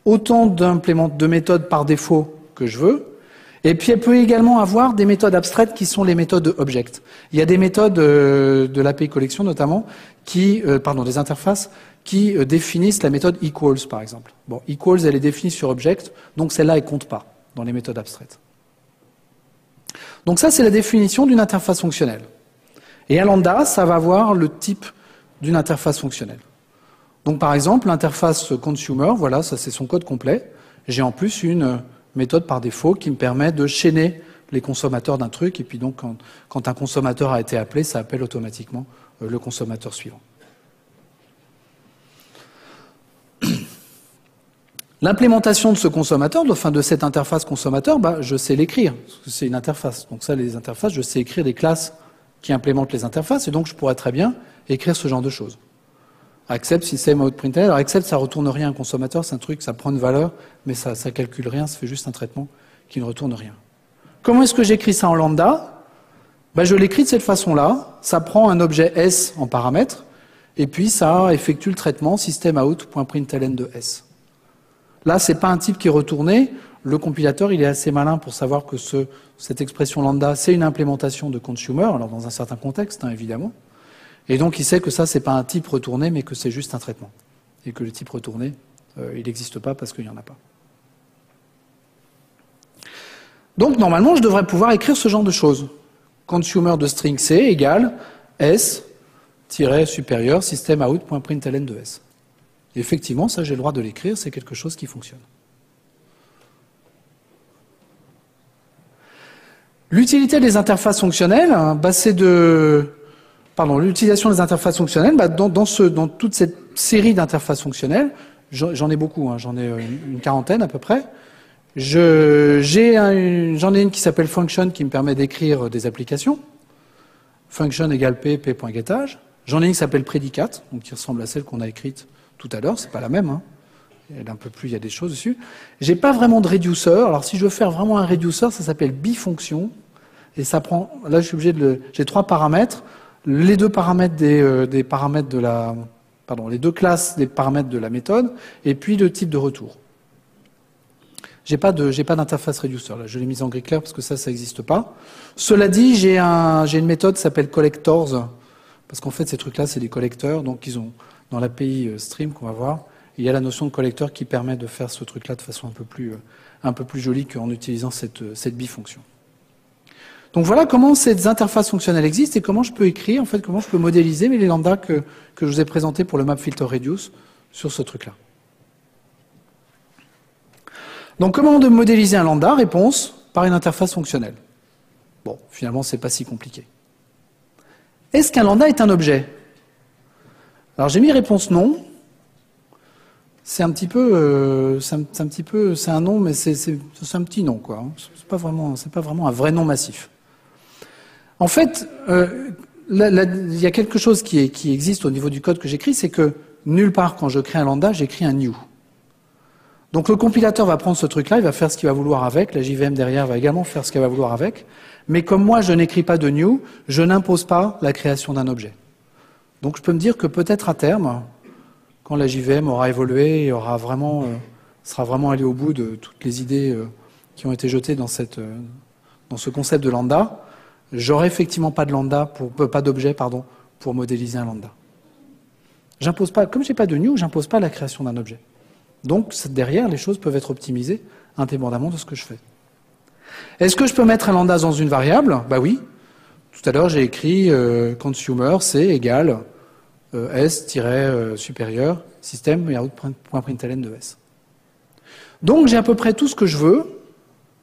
autant de méthodes par défaut que je veux, et puis elle peut également avoir des méthodes abstraites qui sont les méthodes object. Il y a des méthodes de l'API collection notamment, des interfaces, qui définissent la méthode equals par exemple. Bon, equals, elle est définie sur object, donc celle-là, elle compte pas dans les méthodes abstraites. Donc ça, c'est la définition d'une interface fonctionnelle. Et un lambda, ça va avoir le type d'une interface fonctionnelle. Donc par exemple, l'interface consumer, voilà, ça c'est son code complet. J'ai en plus une méthode par défaut qui me permet de chaîner les consommateurs d'un truc, et puis donc quand un consommateur a été appelé, ça appelle automatiquement le consommateur suivant. L'implémentation de ce consommateur, enfin de cette interface consommateur, je sais l'écrire, parce que c'est une interface. Donc ça, les interfaces, je sais écrire des classes qui implémentent les interfaces, et donc je pourrais très bien écrire ce genre de choses. Accept system out println. Alors accept, ça retourne rien à un consommateur, c'est un truc, ça prend une valeur, mais ça calcule rien, ça fait juste un traitement qui ne retourne rien. Comment est-ce que j'écris ça en lambda? Je l'écris de cette façon-là. Ça prend un objet S en paramètre, et puis ça effectue le traitement systemout.println de S. Là, c'est pas un type qui est retourné. Le compilateur, il est assez malin pour savoir que cette expression lambda, c'est une implémentation de consumer, alors dans un certain contexte, hein, évidemment. Et donc, il sait que ça, c'est pas un type retourné, mais que c'est juste un traitement. Et que le type retourné, il n'existe pas parce qu'il n'y en a pas. Donc, normalement, je devrais pouvoir écrire ce genre de choses. Consumer de string C égale S-supérieur systemout.println de S. Et effectivement, ça, j'ai le droit de l'écrire, c'est quelque chose qui fonctionne. L'utilité des interfaces fonctionnelles, c'est l'utilisation des interfaces fonctionnelles, dans toute cette série d'interfaces fonctionnelles, j'en ai beaucoup, j'en ai une quarantaine à peu près. J'en ai une qui s'appelle function qui me permet d'écrire des applications. Function égale p.getAge. J'en ai une qui s'appelle prédicate, donc qui ressemble à celle qu'on a écrite tout à l'heure, c'est pas la même, Elle est un peu plus, il y a des choses dessus. J'ai pas vraiment de reducer. Alors si je veux faire vraiment un reducer, ça s'appelle bifonction. Et ça prend, là je suis obligé j'ai 3 paramètres. Les 2 paramètres des paramètres de la, les 2 classes des paramètres de la méthode, et puis le type de retour. J'ai pas d'interface reducer, là. Je l'ai mise en gris clair parce que ça n'existe pas. Cela dit, j'ai une méthode qui s'appelle collectors, parce qu'en fait, ces trucs-là, c'est des collecteurs, donc ils ont, dans l'API stream qu'on va voir, il y a la notion de collecteur qui permet de faire ce truc-là de façon un peu plus jolie qu'en utilisant cette bifonction. Donc voilà comment ces interfaces fonctionnelles existent et comment je peux écrire, en fait, comment je peux modéliser les lambdas que je vous ai présentés pour le map filter reduce sur ce truc-là. Donc comment modéliser un lambda? Réponse, par une interface fonctionnelle. Bon, finalement, c'est pas si compliqué. Est-ce qu'un lambda est un objet? Alors j'ai mis réponse non. C'est un petit peu, c'est un nom, mais c'est un petit nom, quoi. C'est pas vraiment un vrai nom massif. En fait, il y a quelque chose qui existe au niveau du code que j'écris, c'est que nulle part, quand je crée un lambda, j'écris un new. Donc le compilateur va prendre ce truc-là, il va faire ce qu'il va vouloir avec, la JVM derrière va également faire ce qu'elle va vouloir avec, mais comme moi je n'écris pas de new, je n'impose pas la création d'un objet. Donc je peux me dire que peut-être à terme, quand la JVM aura évolué et sera vraiment allée au bout de toutes les idées qui ont été jetées dans ce concept de lambda, j'aurai effectivement pas d'objet pour modéliser un lambda. J'impose pas, comme j'ai pas de new, j'impose pas la création d'un objet. Donc derrière, les choses peuvent être optimisées indépendamment de ce que je fais. Est-ce que je peux mettre un lambda dans une variable? Bah oui. Tout à l'heure, j'ai écrit consumer, c'est égal s-supérieur système et out.println de s. Donc j'ai à peu près tout ce que je veux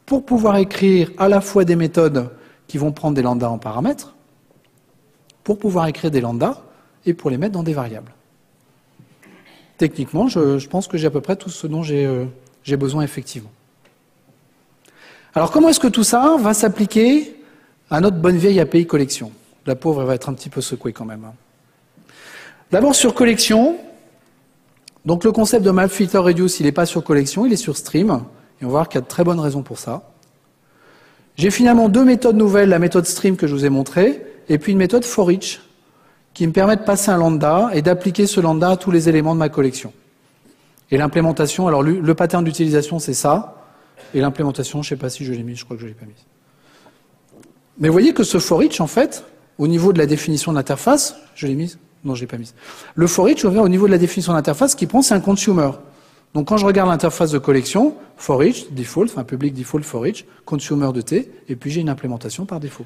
pour pouvoir écrire à la fois des méthodes qui vont prendre des lambdas en paramètres, pour pouvoir écrire des lambdas et pour les mettre dans des variables. Techniquement, je pense que j'ai à peu près tout ce dont j'ai besoin effectivement. Alors comment est-ce que tout ça va s'appliquer à notre bonne vieille API collection? La pauvre, elle va être un petit peu secouée quand même. D'abord sur collection, donc le concept de map filter reduce, il n'est pas sur collection, il est sur stream, et on va voir qu'il y a de très bonnes raisons pour ça. J'ai finalement deux méthodes nouvelles, la méthode stream que je vous ai montrée, et puis une méthode forEach, qui me permet de passer un lambda et d'appliquer ce lambda à tous les éléments de ma collection. Et l'implémentation, alors le pattern d'utilisation c'est ça, et l'implémentation, je ne sais pas si je l'ai mis, je crois que je ne l'ai pas mis. Mais vous voyez que ce forEach, en fait, au niveau de la définition de l'interface, je l'ai mise? Non, je ne l'ai pas mise. Le forEach, au niveau de la définition de l'interface, ce qu'il prend, c'est un consumer. Donc quand je regarde l'interface de collection, forEach, default, enfin public default forEach, consumer de T, et puis j'ai une implémentation par défaut.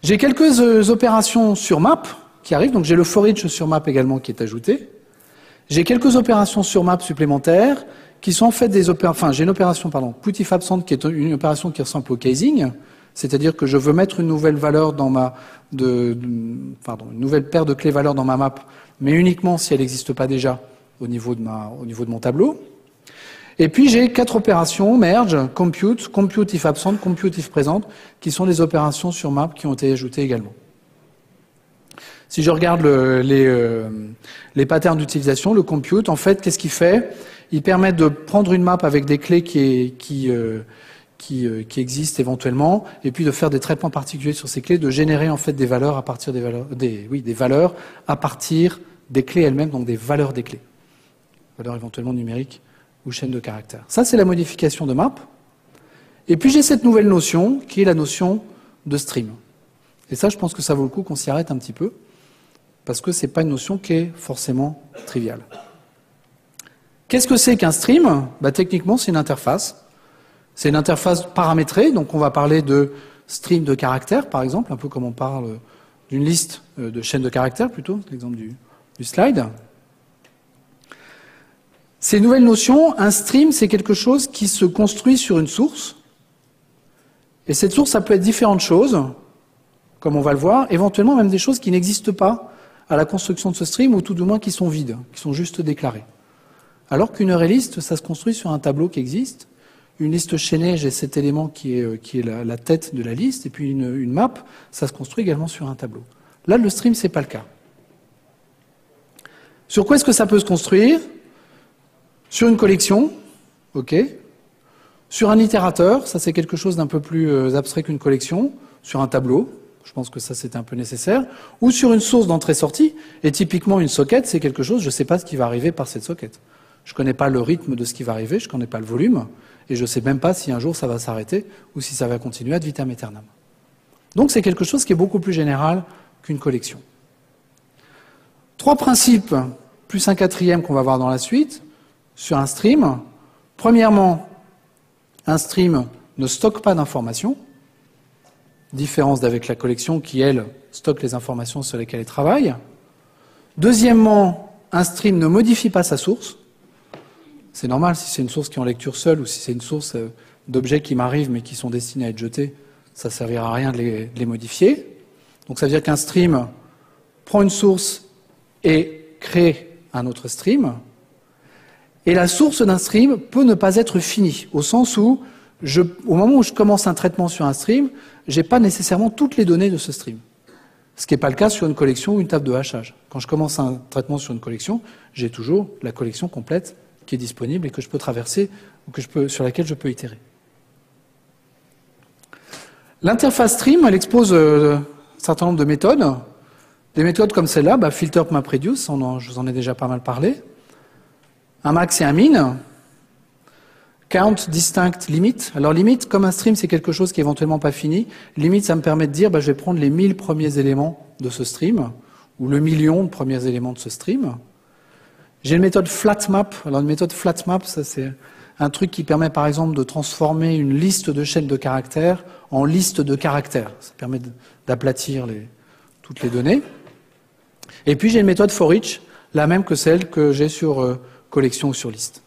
J'ai quelques opérations sur map qui arrivent, donc j'ai le forEach sur map également qui est ajouté. J'ai quelques opérations sur map supplémentaires qui sont en fait des opérations, enfin j'ai une opération, putif absent qui est une opération qui ressemble au casing, c'est-à-dire que je veux mettre une nouvelle valeur dans une nouvelle paire de clés valeurs dans ma map, mais uniquement si elle n'existe pas déjà au niveau de mon tableau. Et puis j'ai 4 opérations, merge, compute, compute if absent, compute if present, qui sont des opérations sur map qui ont été ajoutées également. Si je regarde les patterns d'utilisation, le compute, en fait, qu'est-ce qu'il fait? Il permet de prendre une map avec des clés qui existent éventuellement, et puis de faire des traitements particuliers sur ces clés, de générer en fait des valeurs à partir des valeurs à partir des clés elles-mêmes, donc des valeurs des clés, valeurs éventuellement numériques ou chaînes de caractères. Ça, c'est la modification de map. Et puis j'ai cette nouvelle notion qui est la notion de stream. Et ça, je pense que ça vaut le coup qu'on s'y arrête un petit peu, parce que c'est pas une notion qui est forcément triviale. Qu'est-ce que c'est qu'un stream? Techniquement, c'est une interface. C'est une interface paramétrée, donc on va parler de stream de caractères, par exemple, un peu comme on parle d'une liste de chaînes de caractères, plutôt, c'est l'exemple du slide. Ces nouvelles notions, un stream, c'est quelque chose qui se construit sur une source. Et cette source, ça peut être différentes choses, comme on va le voir, éventuellement même des choses qui n'existent pas à la construction de ce stream, ou tout du moins qui sont vides, qui sont juste déclarées. Alors qu'une ArrayList, ça se construit sur un tableau qui existe. Une liste chaînée, j'ai cet élément qui est la tête de la liste, et puis une map, ça se construit également sur un tableau. Là, le stream, c'est pas le cas. Sur quoi est-ce que ça peut se construire? Sur une collection, ok. Sur un itérateur, ça c'est quelque chose d'un peu plus abstrait qu'une collection. Sur un tableau, je pense que ça c'était un peu nécessaire. Ou sur une source d'entrée-sortie, et typiquement une socket, c'est quelque chose, je ne sais pas ce qui va arriver par cette socket. Je ne connais pas le rythme de ce qui va arriver, je ne connais pas le volume, et je ne sais même pas si un jour ça va s'arrêter, ou si ça va continuer ad vitam aeternam. Donc c'est quelque chose qui est beaucoup plus général qu'une collection. 3 principes, plus un 4e qu'on va voir dans la suite, sur un stream. Premièrement, un stream ne stocke pas d'informations, différence d'avec la collection qui, elle, stocke les informations sur lesquelles elle travaille. Deuxièmement, un stream ne modifie pas sa source. C'est normal si c'est une source qui est en lecture seule ou si c'est une source d'objets qui m'arrivent mais qui sont destinés à être jetés, ça ne servira à rien de les modifier. Donc ça veut dire qu'un stream prend une source et crée un autre stream. Et la source d'un stream peut ne pas être finie, au sens où au moment où je commence un traitement sur un stream, je n'ai pas nécessairement toutes les données de ce stream. Ce qui n'est pas le cas sur une collection ou une table de hachage. Quand je commence un traitement sur une collection, j'ai toujours la collection complète qui est disponible et que je peux traverser ou sur laquelle je peux itérer. L'interface stream, elle expose un certain nombre de méthodes. Des méthodes comme celle-là, filter, map, reduce, je vous en ai déjà pas mal parlé. Un max et un min. Count, distinct, limit. Alors limit, comme un stream, c'est quelque chose qui est éventuellement pas fini. Limit, ça me permet de dire, je vais prendre les 1000 premiers éléments de ce stream, ou le million de premiers éléments de ce stream. J'ai une méthode flatmap. Alors une méthode flatmap, ça c'est un truc qui permet par exemple de transformer une liste de chaînes de caractères en liste de caractères. Ça permet d'aplatir toutes les données. Et puis j'ai une méthode for each, la même que celle que j'ai sur collection ou sur liste.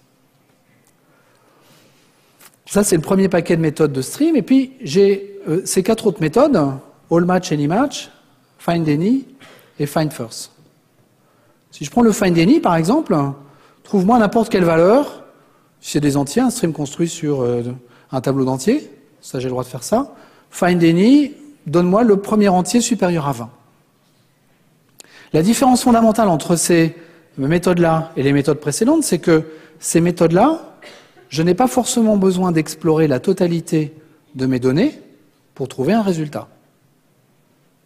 Ça, c'est le premier paquet de méthodes de stream. Et puis, j'ai ces 4 autres méthodes, all match, any match, find any et find first. Si je prends le find any, par exemple, trouve-moi n'importe quelle valeur, si c'est des entiers, un stream construit sur un tableau d'entiers, ça j'ai le droit de faire ça. Find any, donne-moi le premier entier supérieur à 20. La différence fondamentale entre ces méthodes-là et les méthodes précédentes, c'est que ces méthodes-là, je n'ai pas forcément besoin d'explorer la totalité de mes données pour trouver un résultat.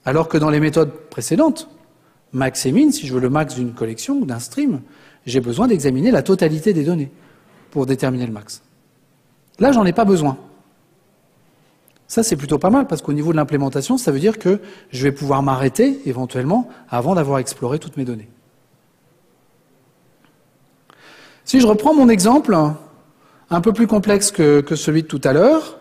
Alors que dans les méthodes précédentes, max et min, si je veux le max d'une collection ou d'un stream, j'ai besoin d'examiner la totalité des données pour déterminer le max. Là, j'en ai pas besoin. Ça, c'est plutôt pas mal, parce qu'au niveau de l'implémentation, ça veut dire que je vais pouvoir m'arrêter, éventuellement, avant d'avoir exploré toutes mes données. Si je reprends mon exemple, un peu plus complexe que celui de tout à l'heure,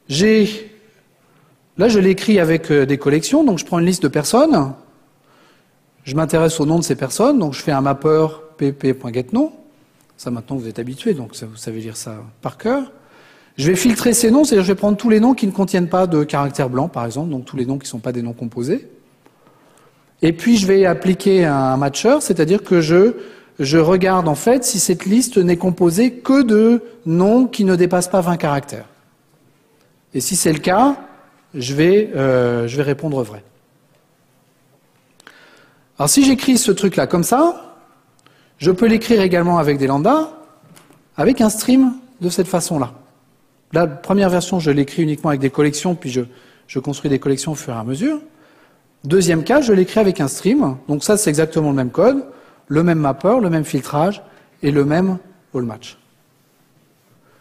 là, je l'écris avec des collections, donc je prends une liste de personnes, je m'intéresse au nom de ces personnes, donc je fais un mapper pp.getNom. Ça, maintenant, vous êtes habitués, donc vous savez lire ça par cœur. Je vais filtrer ces noms, c'est-à-dire je vais prendre tous les noms qui ne contiennent pas de caractères blancs, par exemple, donc tous les noms qui ne sont pas des noms composés. Et puis, je vais appliquer un matcher, c'est-à-dire que je regarde, en fait, si cette liste n'est composée que de noms qui ne dépassent pas 20 caractères. Et si c'est le cas, je vais répondre vrai. Alors, si j'écris ce truc-là comme ça, je peux l'écrire également avec des lambdas, avec un stream de cette façon-là. La première version, je l'écris uniquement avec des collections, puis je construis des collections au fur et à mesure. Deuxième cas, je l'écris avec un stream. Donc ça, c'est exactement le même code, le même mapper, le même filtrage et le même all match.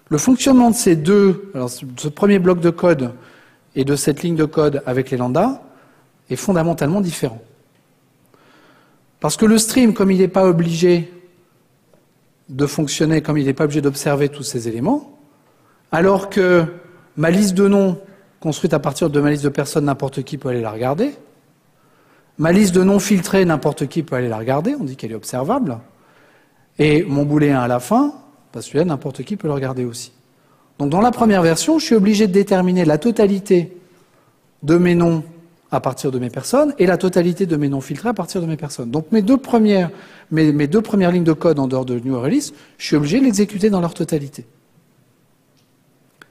Le fonctionnement de ces deux, alors ce premier bloc de code et de cette ligne de code avec les lambdas est fondamentalement différent. Parce que le stream, comme il n'est pas obligé de fonctionner, comme il n'est pas obligé d'observer tous ces éléments, alors que ma liste de noms construite à partir de ma liste de personnes, n'importe qui peut aller la regarder. Ma liste de noms filtrés, n'importe qui peut aller la regarder, on dit qu'elle est observable. Et mon booléen à la fin, celui-là, n'importe qui peut le regarder aussi. Donc dans la première version, je suis obligé de déterminer la totalité de mes noms à partir de mes personnes et la totalité de mes noms filtrés à partir de mes personnes. Donc mes deux premières lignes de code en dehors de new release, je suis obligé de l'exécuter dans leur totalité.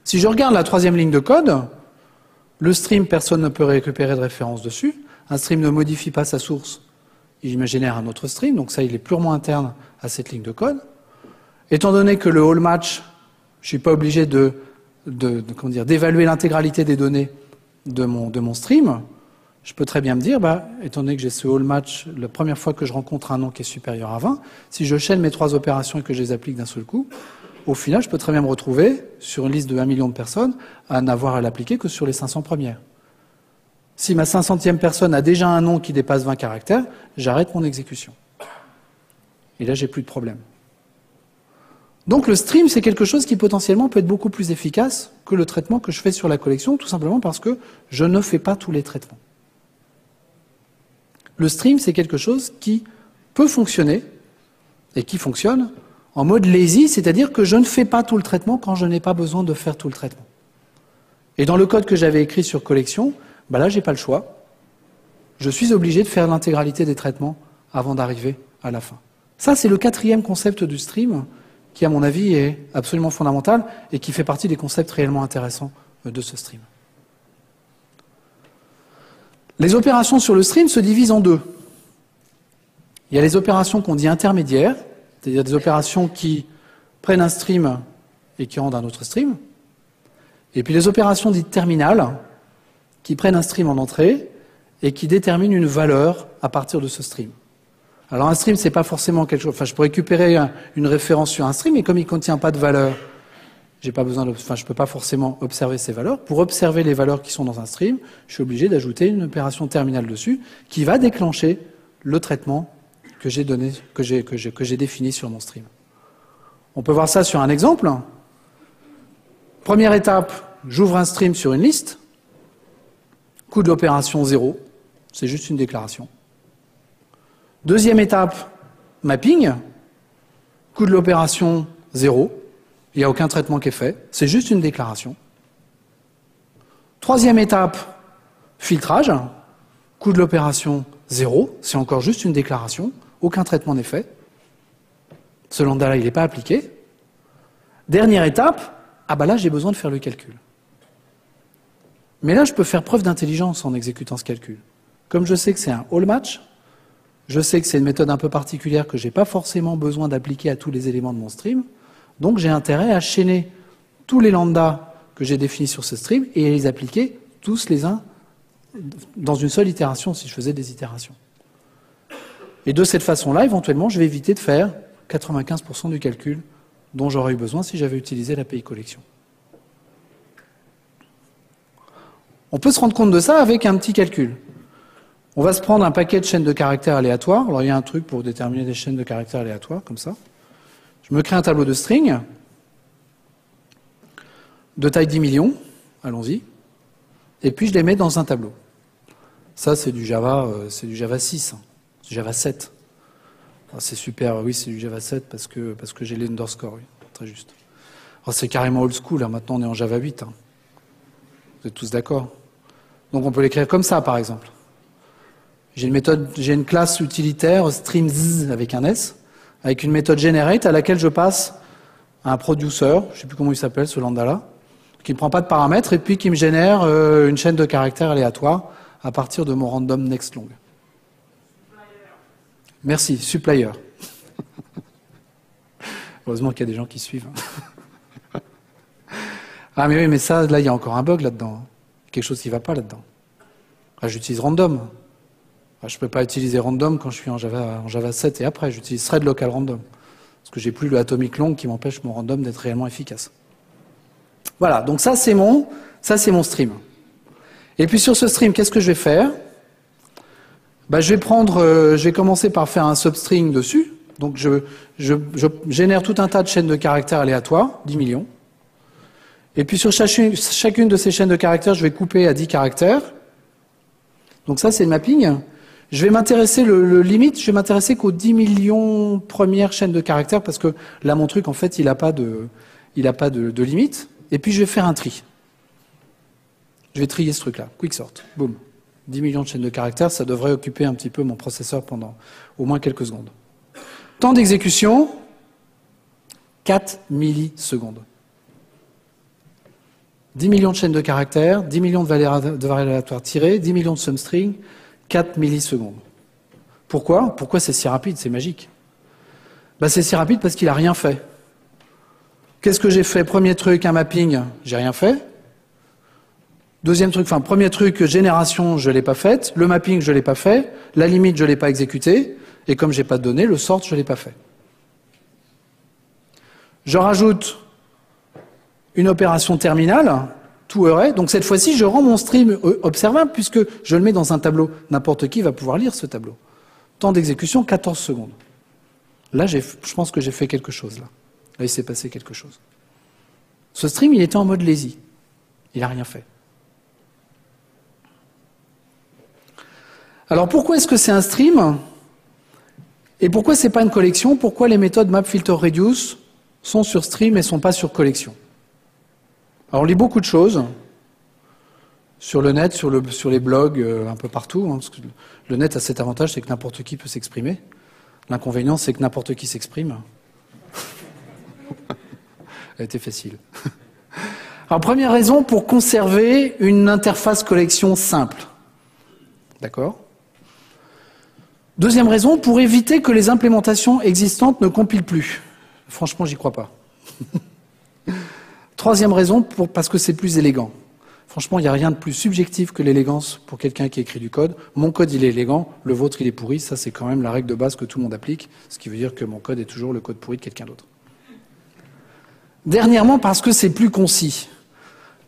Si je regarde la troisième ligne de code, le stream, personne ne peut récupérer de référence dessus. Un stream ne modifie pas sa source, il génère un autre stream, donc ça, il est purement interne à cette ligne de code. Étant donné que le all match, je ne suis pas obligé d'évaluer l'intégralité des données de mon stream, je peux très bien me dire, étant donné que j'ai ce all match, la première fois que je rencontre un nom qui est supérieur à 20, si je chaîne mes 3 opérations et que je les applique d'un seul coup, au final, je peux très bien me retrouver sur une liste de 1 million de personnes à n'avoir à l'appliquer que sur les 500 premières. Si ma 500e personne a déjà un nom qui dépasse 20 caractères, j'arrête mon exécution. Et là, j'ai plus de problème. Donc le stream, c'est quelque chose qui potentiellement peut être beaucoup plus efficace que le traitement que je fais sur la collection, tout simplement parce que je ne fais pas tous les traitements. Le stream, c'est quelque chose qui peut fonctionner, et qui fonctionne, en mode lazy, c'est-à-dire que je ne fais pas tout le traitement quand je n'ai pas besoin de faire tout le traitement. Et dans le code que j'avais écrit sur collection, là, j'ai pas le choix. Je suis obligé de faire l'intégralité des traitements avant d'arriver à la fin. Ça, c'est le 4e concept du stream qui, à mon avis, est absolument fondamental et qui fait partie des concepts réellement intéressants de ce stream. Les opérations sur le stream se divisent en deux. Il y a les opérations qu'on dit intermédiaires, c'est-à-dire des opérations qui prennent un stream et qui rendent un autre stream. Et puis les opérations dites terminales, qui prennent un stream en entrée et qui déterminent une valeur à partir de ce stream. Alors un stream, c'est pas forcément quelque chose... Enfin, je peux récupérer une référence sur un stream, mais comme il ne contient pas de valeur, j'ai pas besoin je peux pas forcément observer ces valeurs. Pour observer les valeurs qui sont dans un stream, je suis obligé d'ajouter une opération terminale dessus qui va déclencher le traitement que j'ai donné, que j'ai défini sur mon stream. On peut voir ça sur un exemple. Première étape, j'ouvre un stream sur une liste. Coût de l'opération 0. C'est juste une déclaration. Deuxième étape, mapping. Coût de l'opération 0. Il n'y a aucun traitement qui est fait. C'est juste une déclaration. Troisième étape, filtrage. Coût de l'opération 0. C'est encore juste une déclaration. Aucun traitement n'est fait. Ce lambda-là, il n'est pas appliqué. Dernière étape, ah bah là, j'ai besoin de faire le calcul. Mais là, je peux faire preuve d'intelligence en exécutant ce calcul. Comme je sais que c'est un all match, je sais que c'est une méthode un peu particulière que je n'ai pas forcément besoin d'appliquer à tous les éléments de mon stream, donc j'ai intérêt à chaîner tous les lambdas que j'ai définis sur ce stream et à les appliquer tous les uns dans une seule itération, si je faisais des itérations. Et de cette façon-là, éventuellement, je vais éviter de faire 95% du calcul dont j'aurais eu besoin si j'avais utilisé l'API collection. On peut se rendre compte de ça avec un petit calcul. On va se prendre un paquet de chaînes de caractères aléatoires. Alors il y a un truc pour déterminer des chaînes de caractères aléatoires, comme ça. Je me crée un tableau de string de taille 10 millions, allons-y, et puis je les mets dans un tableau. Ça c'est du Java 6, du Java 7. C'est super, oui, c'est du Java 7 parce que j'ai les underscores, oui, très juste. Alors c'est carrément old school, hein. Maintenant on est en Java 8. Hein. Vous êtes tous d'accord? Donc on peut l'écrire comme ça, par exemple. J'ai une classe utilitaire streamz avec un S, avec une méthode generate à laquelle je passe un producer, je ne sais plus comment il s'appelle ce lambda-là, qui ne prend pas de paramètres et puis qui me génère une chaîne de caractères aléatoire à partir de mon random next long. Merci, supplier. Heureusement qu'il y a des gens qui suivent. Ah mais oui, mais ça, là, il y a encore un bug là-dedans. Quelque chose qui ne va pas là-dedans. Ah, j'utilise random. Ah, je ne peux pas utiliser random quand je suis en Java 7 et après, j'utilise thread local random. Parce que j'ai plus le atomic long qui m'empêche mon random d'être réellement efficace. Voilà, donc ça c'est mon stream. Et puis sur ce stream, qu'est-ce que je vais faire? Bah, je vais commencer par faire un substring dessus. Donc je génère tout un tas de chaînes de caractères aléatoires, 10 millions. Et puis sur chacune de ces chaînes de caractères, je vais couper à 10 caractères. Donc ça, c'est le mapping. Je vais m'intéresser, le limite, je vais m'intéresser qu'aux 10 millions premières chaînes de caractères, parce que là, mon truc, en fait, il n'a pas de limite. Et puis, je vais faire un tri. Je vais trier ce truc-là. Quicksort. Boum. 10 millions de chaînes de caractères, ça devrait occuper un petit peu mon processeur pendant au moins quelques secondes. Temps d'exécution, 4 millisecondes. 10 millions de chaînes de caractères, 10 millions de variables aléatoires tirées, 10 millions de substrings, 4 millisecondes. Pourquoi? Pourquoi c'est si rapide? C'est magique. Ben, c'est si rapide parce qu'il n'a rien fait. Qu'est-ce que j'ai fait? Premier truc, un mapping, j'ai rien fait. Deuxième truc, premier truc, génération, je ne l'ai pas faite. Le mapping, je ne l'ai pas fait. La limite, je ne l'ai pas exécuté. Et comme je n'ai pas de données, le sort, je ne l'ai pas fait. Je rajoute une opération terminale, toArray. Donc cette fois-ci, je rends mon stream observable puisque je le mets dans un tableau. N'importe qui va pouvoir lire ce tableau. Temps d'exécution, 14 secondes. Là, je pense que j'ai fait quelque chose. Là, il s'est passé quelque chose. Ce stream, il était en mode lazy. Il n'a rien fait. Alors pourquoi est-ce que c'est un stream? Et pourquoi c'est pas une collection? Pourquoi les méthodes map, filter, reduce sont sur stream et ne sont pas sur collection? Alors on lit beaucoup de choses sur le net, sur les blogs, un peu partout. Hein, parce que le net a cet avantage, c'est que n'importe qui peut s'exprimer. L'inconvénient, c'est que n'importe qui s'exprime. Elle a été facile. Alors, première raison, pour conserver une interface collection simple. D'accord ? Deuxième raison, pour éviter que les implémentations existantes ne compilent plus. Franchement, j'y crois pas. Troisième raison, parce que c'est plus élégant. Franchement, il n'y a rien de plus subjectif que l'élégance pour quelqu'un qui écrit du code. Mon code, il est élégant, le vôtre, il est pourri. Ça, c'est quand même la règle de base que tout le monde applique, ce qui veut dire que mon code est toujours le code pourri de quelqu'un d'autre. Dernièrement, parce que c'est plus concis.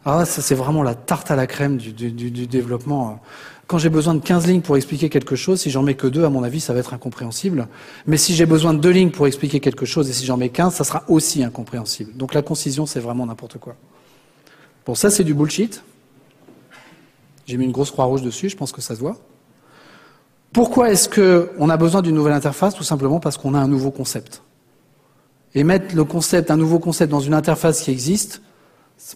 Alors là, ça, c'est vraiment la tarte à la crème du développement. Quand j'ai besoin de 15 lignes pour expliquer quelque chose, si j'en mets que 2, à mon avis, ça va être incompréhensible. Mais si j'ai besoin de 2 lignes pour expliquer quelque chose, et si j'en mets 15, ça sera aussi incompréhensible. Donc la concision, c'est vraiment n'importe quoi. Bon, ça, c'est du bullshit. J'ai mis une grosse croix rouge dessus, je pense que ça se voit. Pourquoi est-ce qu'on a besoin d'une nouvelle interface? Tout simplement parce qu'on a un nouveau concept. Et mettre un nouveau concept dans une interface qui existe,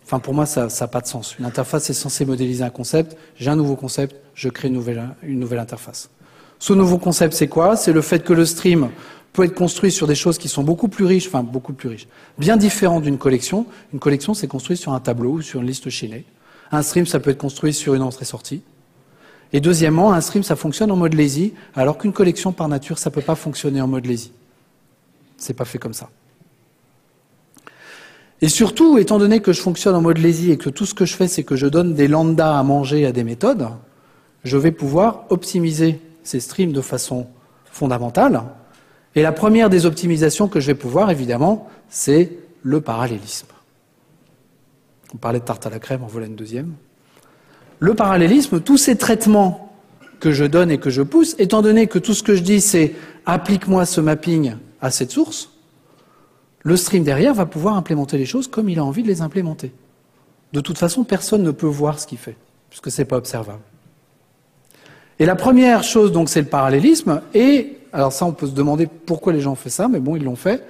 enfin pour moi, ça n'a pas de sens. Une interface est censée modéliser un concept. J'ai un nouveau concept, je crée une nouvelle interface. Ce nouveau concept, c'est quoi? C'est le fait que le stream peut être construit sur des choses qui sont beaucoup plus riches, bien différentes d'une collection. Une collection, c'est construit sur un tableau ou sur une liste chaînée. Un stream, ça peut être construit sur une entrée-sortie. Et deuxièmement, un stream, ça fonctionne en mode lazy, alors qu'une collection, par nature, ça ne peut pas fonctionner en mode lazy. C'est pas fait comme ça. Et surtout, étant donné que je fonctionne en mode lazy et que tout ce que je fais, c'est que je donne des lambdas à manger à des méthodes, je vais pouvoir optimiser ces streams de façon fondamentale. Et la première des optimisations que je vais pouvoir, évidemment, c'est le parallélisme. On parlait de tarte à la crème, en voilà une deuxième. Le parallélisme, tous ces traitements que je donne et que je pousse, étant donné que tout ce que je dis, c'est « applique-moi ce mapping à cette source », le stream derrière va pouvoir implémenter les choses comme il a envie de les implémenter. De toute façon, personne ne peut voir ce qu'il fait, puisque ce n'est pas observable. Et la première chose, donc, c'est le parallélisme. Et, alors ça, on peut se demander pourquoi les gens ont fait ça, mais bon, ils l'ont fait.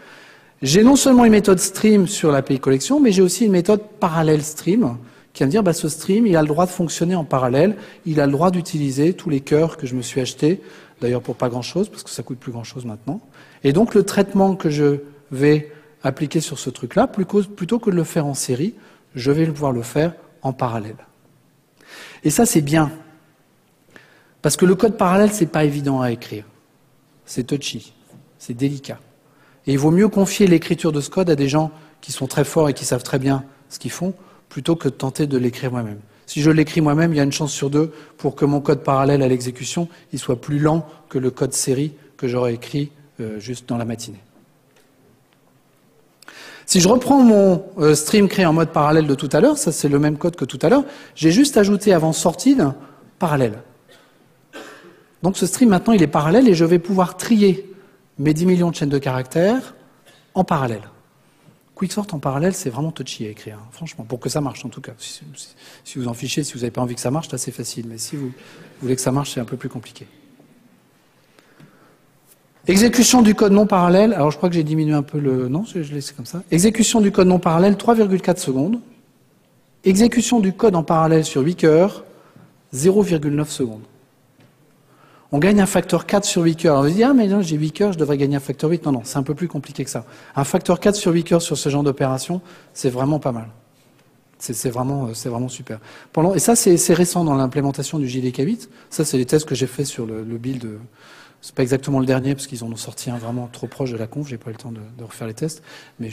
J'ai non seulement une méthode stream sur l'API collection, mais j'ai aussi une méthode parallèle stream, qui va me dire, ce stream, il a le droit de fonctionner en parallèle, il a le droit d'utiliser tous les cœurs que je me suis achetés, d'ailleurs pour pas grand-chose, parce que ça coûte plus grand-chose maintenant. Et donc, le traitement que je vais appliquer sur ce truc-là, plutôt que de le faire en série, je vais pouvoir le faire en parallèle. Et ça, c'est bien. Parce que le code parallèle, c'est pas évident à écrire. C'est touchy, c'est délicat. Et il vaut mieux confier l'écriture de ce code à des gens qui sont très forts et qui savent très bien ce qu'ils font, plutôt que de tenter de l'écrire moi-même. Si je l'écris moi-même, il y a une chance sur 2 pour que mon code parallèle à l'exécution, il soit plus lent que le code série que j'aurais écrit juste dans la matinée. Si je reprends mon stream créé en mode parallèle de tout à l'heure, ça c'est le même code que tout à l'heure, j'ai juste ajouté avant sortie d'un parallèle. Donc ce stream maintenant il est parallèle et je vais pouvoir trier mes 10 millions de chaînes de caractères en parallèle. Quicksort en parallèle, c'est vraiment touchy à écrire, hein, franchement, pour que ça marche en tout cas. Si vous en fichez, si vous n'avez pas envie que ça marche, c'est assez facile, mais si vous voulez que ça marche, c'est un peu plus compliqué. Exécution du code non parallèle, alors je crois que j'ai diminué un peu le... Non, je laisse comme ça. Exécution du code non parallèle, 3,4 secondes. Exécution du code en parallèle sur 8 cœurs, 0,9 secondes. On gagne un facteur 4 sur 8 cœurs. On se dit, ah mais non, j'ai 8 cœurs, je devrais gagner un facteur 8. Non, non, c'est un peu plus compliqué que ça. Un facteur 4 sur 8 cœurs sur ce genre d'opération, c'est vraiment pas mal. C'est vraiment super. Et ça, c'est récent dans l'implémentation du JDK 8. Ça, c'est les tests que j'ai fait sur le build. C'est pas exactement le dernier, parce qu'ils en ont sorti un vraiment trop proche de la conf. J'ai pas eu le temps de refaire les tests. Mais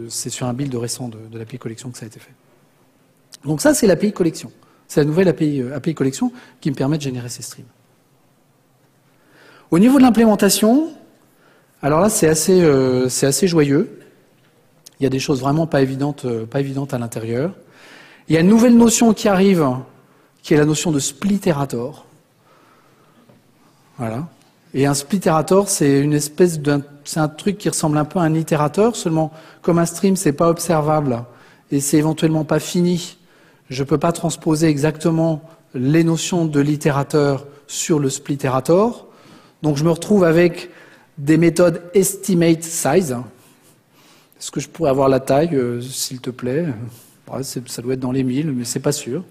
c'est sur un build récent de l'API collection que ça a été fait. Donc ça, c'est l'API collection. C'est la nouvelle API collection qui me permet de générer ces streams. Au niveau de l'implémentation, alors là, c'est assez joyeux. Il y a des choses vraiment pas évidentes à l'intérieur. Il y a une nouvelle notion qui arrive, qui est la notion de splitterator. Voilà. Et un splitterator, c'est c'est un truc qui ressemble un peu à un itérateur, seulement comme un stream, c'est pas observable et c'est éventuellement pas fini. Je peux pas transposer exactement les notions de l'itérateur sur le splitterator. Donc je me retrouve avec des méthodes estimate size. Est-ce que je pourrais avoir la taille, s'il te plaît? Ça doit être dans les 1000, mais c'est pas sûr.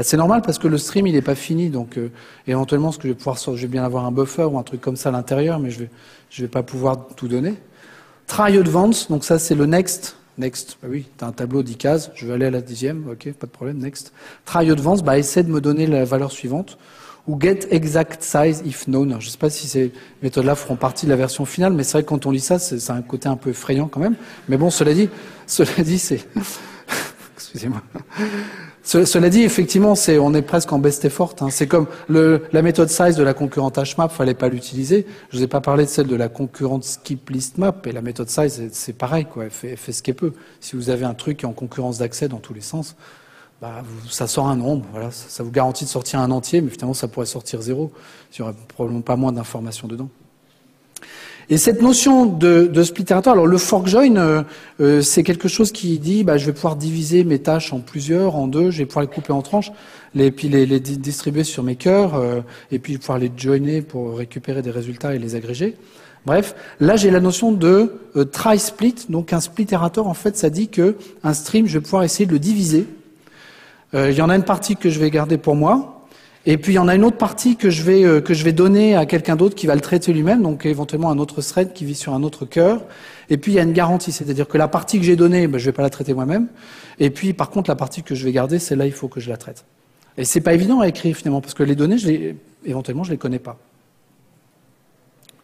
C'est normal parce que le stream il n'est pas fini, donc éventuellement ce que je vais bien avoir un buffer ou un truc comme ça à l'intérieur, mais je vais pas pouvoir tout donner. Try advance, donc ça c'est le next Next. Bah oui, tu as un tableau 10 cases, je veux aller à la 10e, ok, pas de problème, next. Try advanced, bah essaie de me donner la valeur suivante. Ou get exact size if known. Je ne sais pas si ces méthodes-là feront partie de la version finale, mais c'est vrai que quand on lit ça, c'est un côté un peu effrayant quand même. Mais bon, cela dit, c'est... Excusez-moi. Cela dit, effectivement, on est presque en best effort. Hein. C'est comme la méthode size de la concurrente HMAP, fallait pas l'utiliser. Je vous ai pas parlé de celle de la concurrente skip list map, et la méthode size, c'est pareil, quoi. Elle fait ce qu'elle peut. Si vous avez un truc qui est en concurrence d'accès dans tous les sens, bah, ça sort un nombre, voilà. Ça vous garantit de sortir un entier, mais finalement, ça pourrait sortir 0. Il y aurait probablement pas moins d'informations dedans. Et cette notion de split iterator, alors le fork join, c'est quelque chose qui dit, bah, je vais pouvoir diviser mes tâches en plusieurs, en deux, je vais pouvoir les couper en tranches, puis les distribuer sur mes cœurs, et puis pouvoir les joiner pour récupérer des résultats et les agréger. Bref, là j'ai la notion de try-split, donc un split iterator, en fait, ça dit que un stream, je vais pouvoir essayer de le diviser. Il y en a une partie que je vais garder pour moi. Et puis il y en a une autre partie que je vais donner à quelqu'un d'autre qui va le traiter lui-même, donc éventuellement un autre thread qui vit sur un autre cœur. Et puis il y a une garantie, c'est-à-dire que la partie que j'ai donnée, ben, je vais pas la traiter moi-même. Et puis par contre la partie que je vais garder, celle-là il faut que je la traite. Et c'est pas évident à écrire finalement, parce que les données, éventuellement je les connais pas.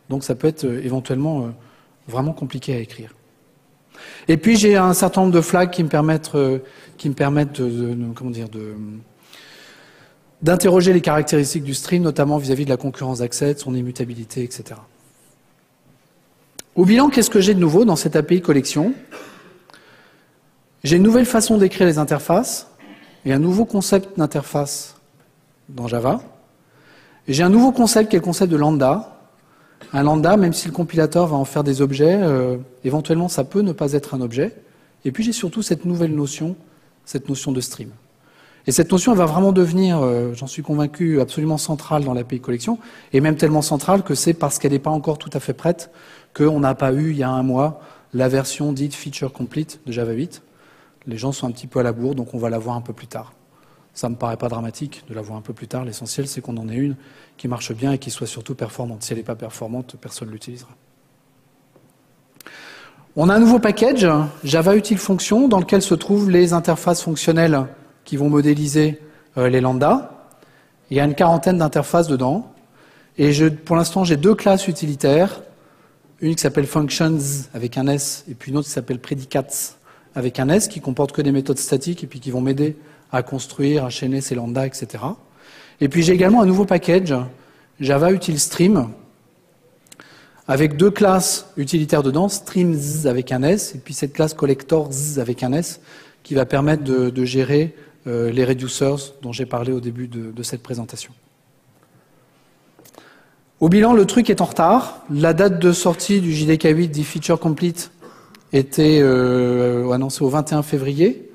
Donc ça peut être éventuellement vraiment compliqué à écrire. Et puis j'ai un certain nombre de flags qui me permettent d'interroger les caractéristiques du stream, notamment vis-à-vis de la concurrence d'accès, de son immutabilité, etc. Au bilan, qu'est-ce que j'ai de nouveau dans cette API collection? J'ai une nouvelle façon d'écrire les interfaces, et un nouveau concept d'interface dans Java. Et j'ai un nouveau concept qui est le concept de lambda. Un lambda, même si le compilateur va en faire des objets, éventuellement ça peut ne pas être un objet. Et puis j'ai surtout cette nouvelle notion, cette notion de stream. Et cette notion, elle va vraiment devenir, j'en suis convaincu, absolument centrale dans l'API collection, et même tellement centrale que c'est parce qu'elle n'est pas encore tout à fait prête qu'on n'a pas eu, il y a un mois, la version dite feature complete de Java 8. Les gens sont un petit peu à la bourre, donc on va la voir un peu plus tard. Ça me paraît pas dramatique de la voir un peu plus tard. L'essentiel, c'est qu'on en ait une qui marche bien et qui soit surtout performante. Si elle n'est pas performante, personne ne l'utilisera. On a un nouveau package, Java Util Function, dans lequel se trouvent les interfaces fonctionnelles qui vont modéliser les lambdas. Il y a une quarantaine d'interfaces dedans. Et pour l'instant, j'ai deux classes utilitaires. Une qui s'appelle Functions avec un S, et puis une autre qui s'appelle Predicates avec un S, qui comporte que des méthodes statiques et puis qui vont m'aider à construire, à chaîner ces lambdas, etc. Et puis j'ai également un nouveau package, Java Util Stream, avec deux classes utilitaires dedans, Streams avec un S, et puis cette classe Collectors avec un S, qui va permettre de gérer les reducers dont j'ai parlé au début de cette présentation. Au bilan, le truc est en retard. La date de sortie du JDK 8 dit Feature Complete était annoncée au 21 février.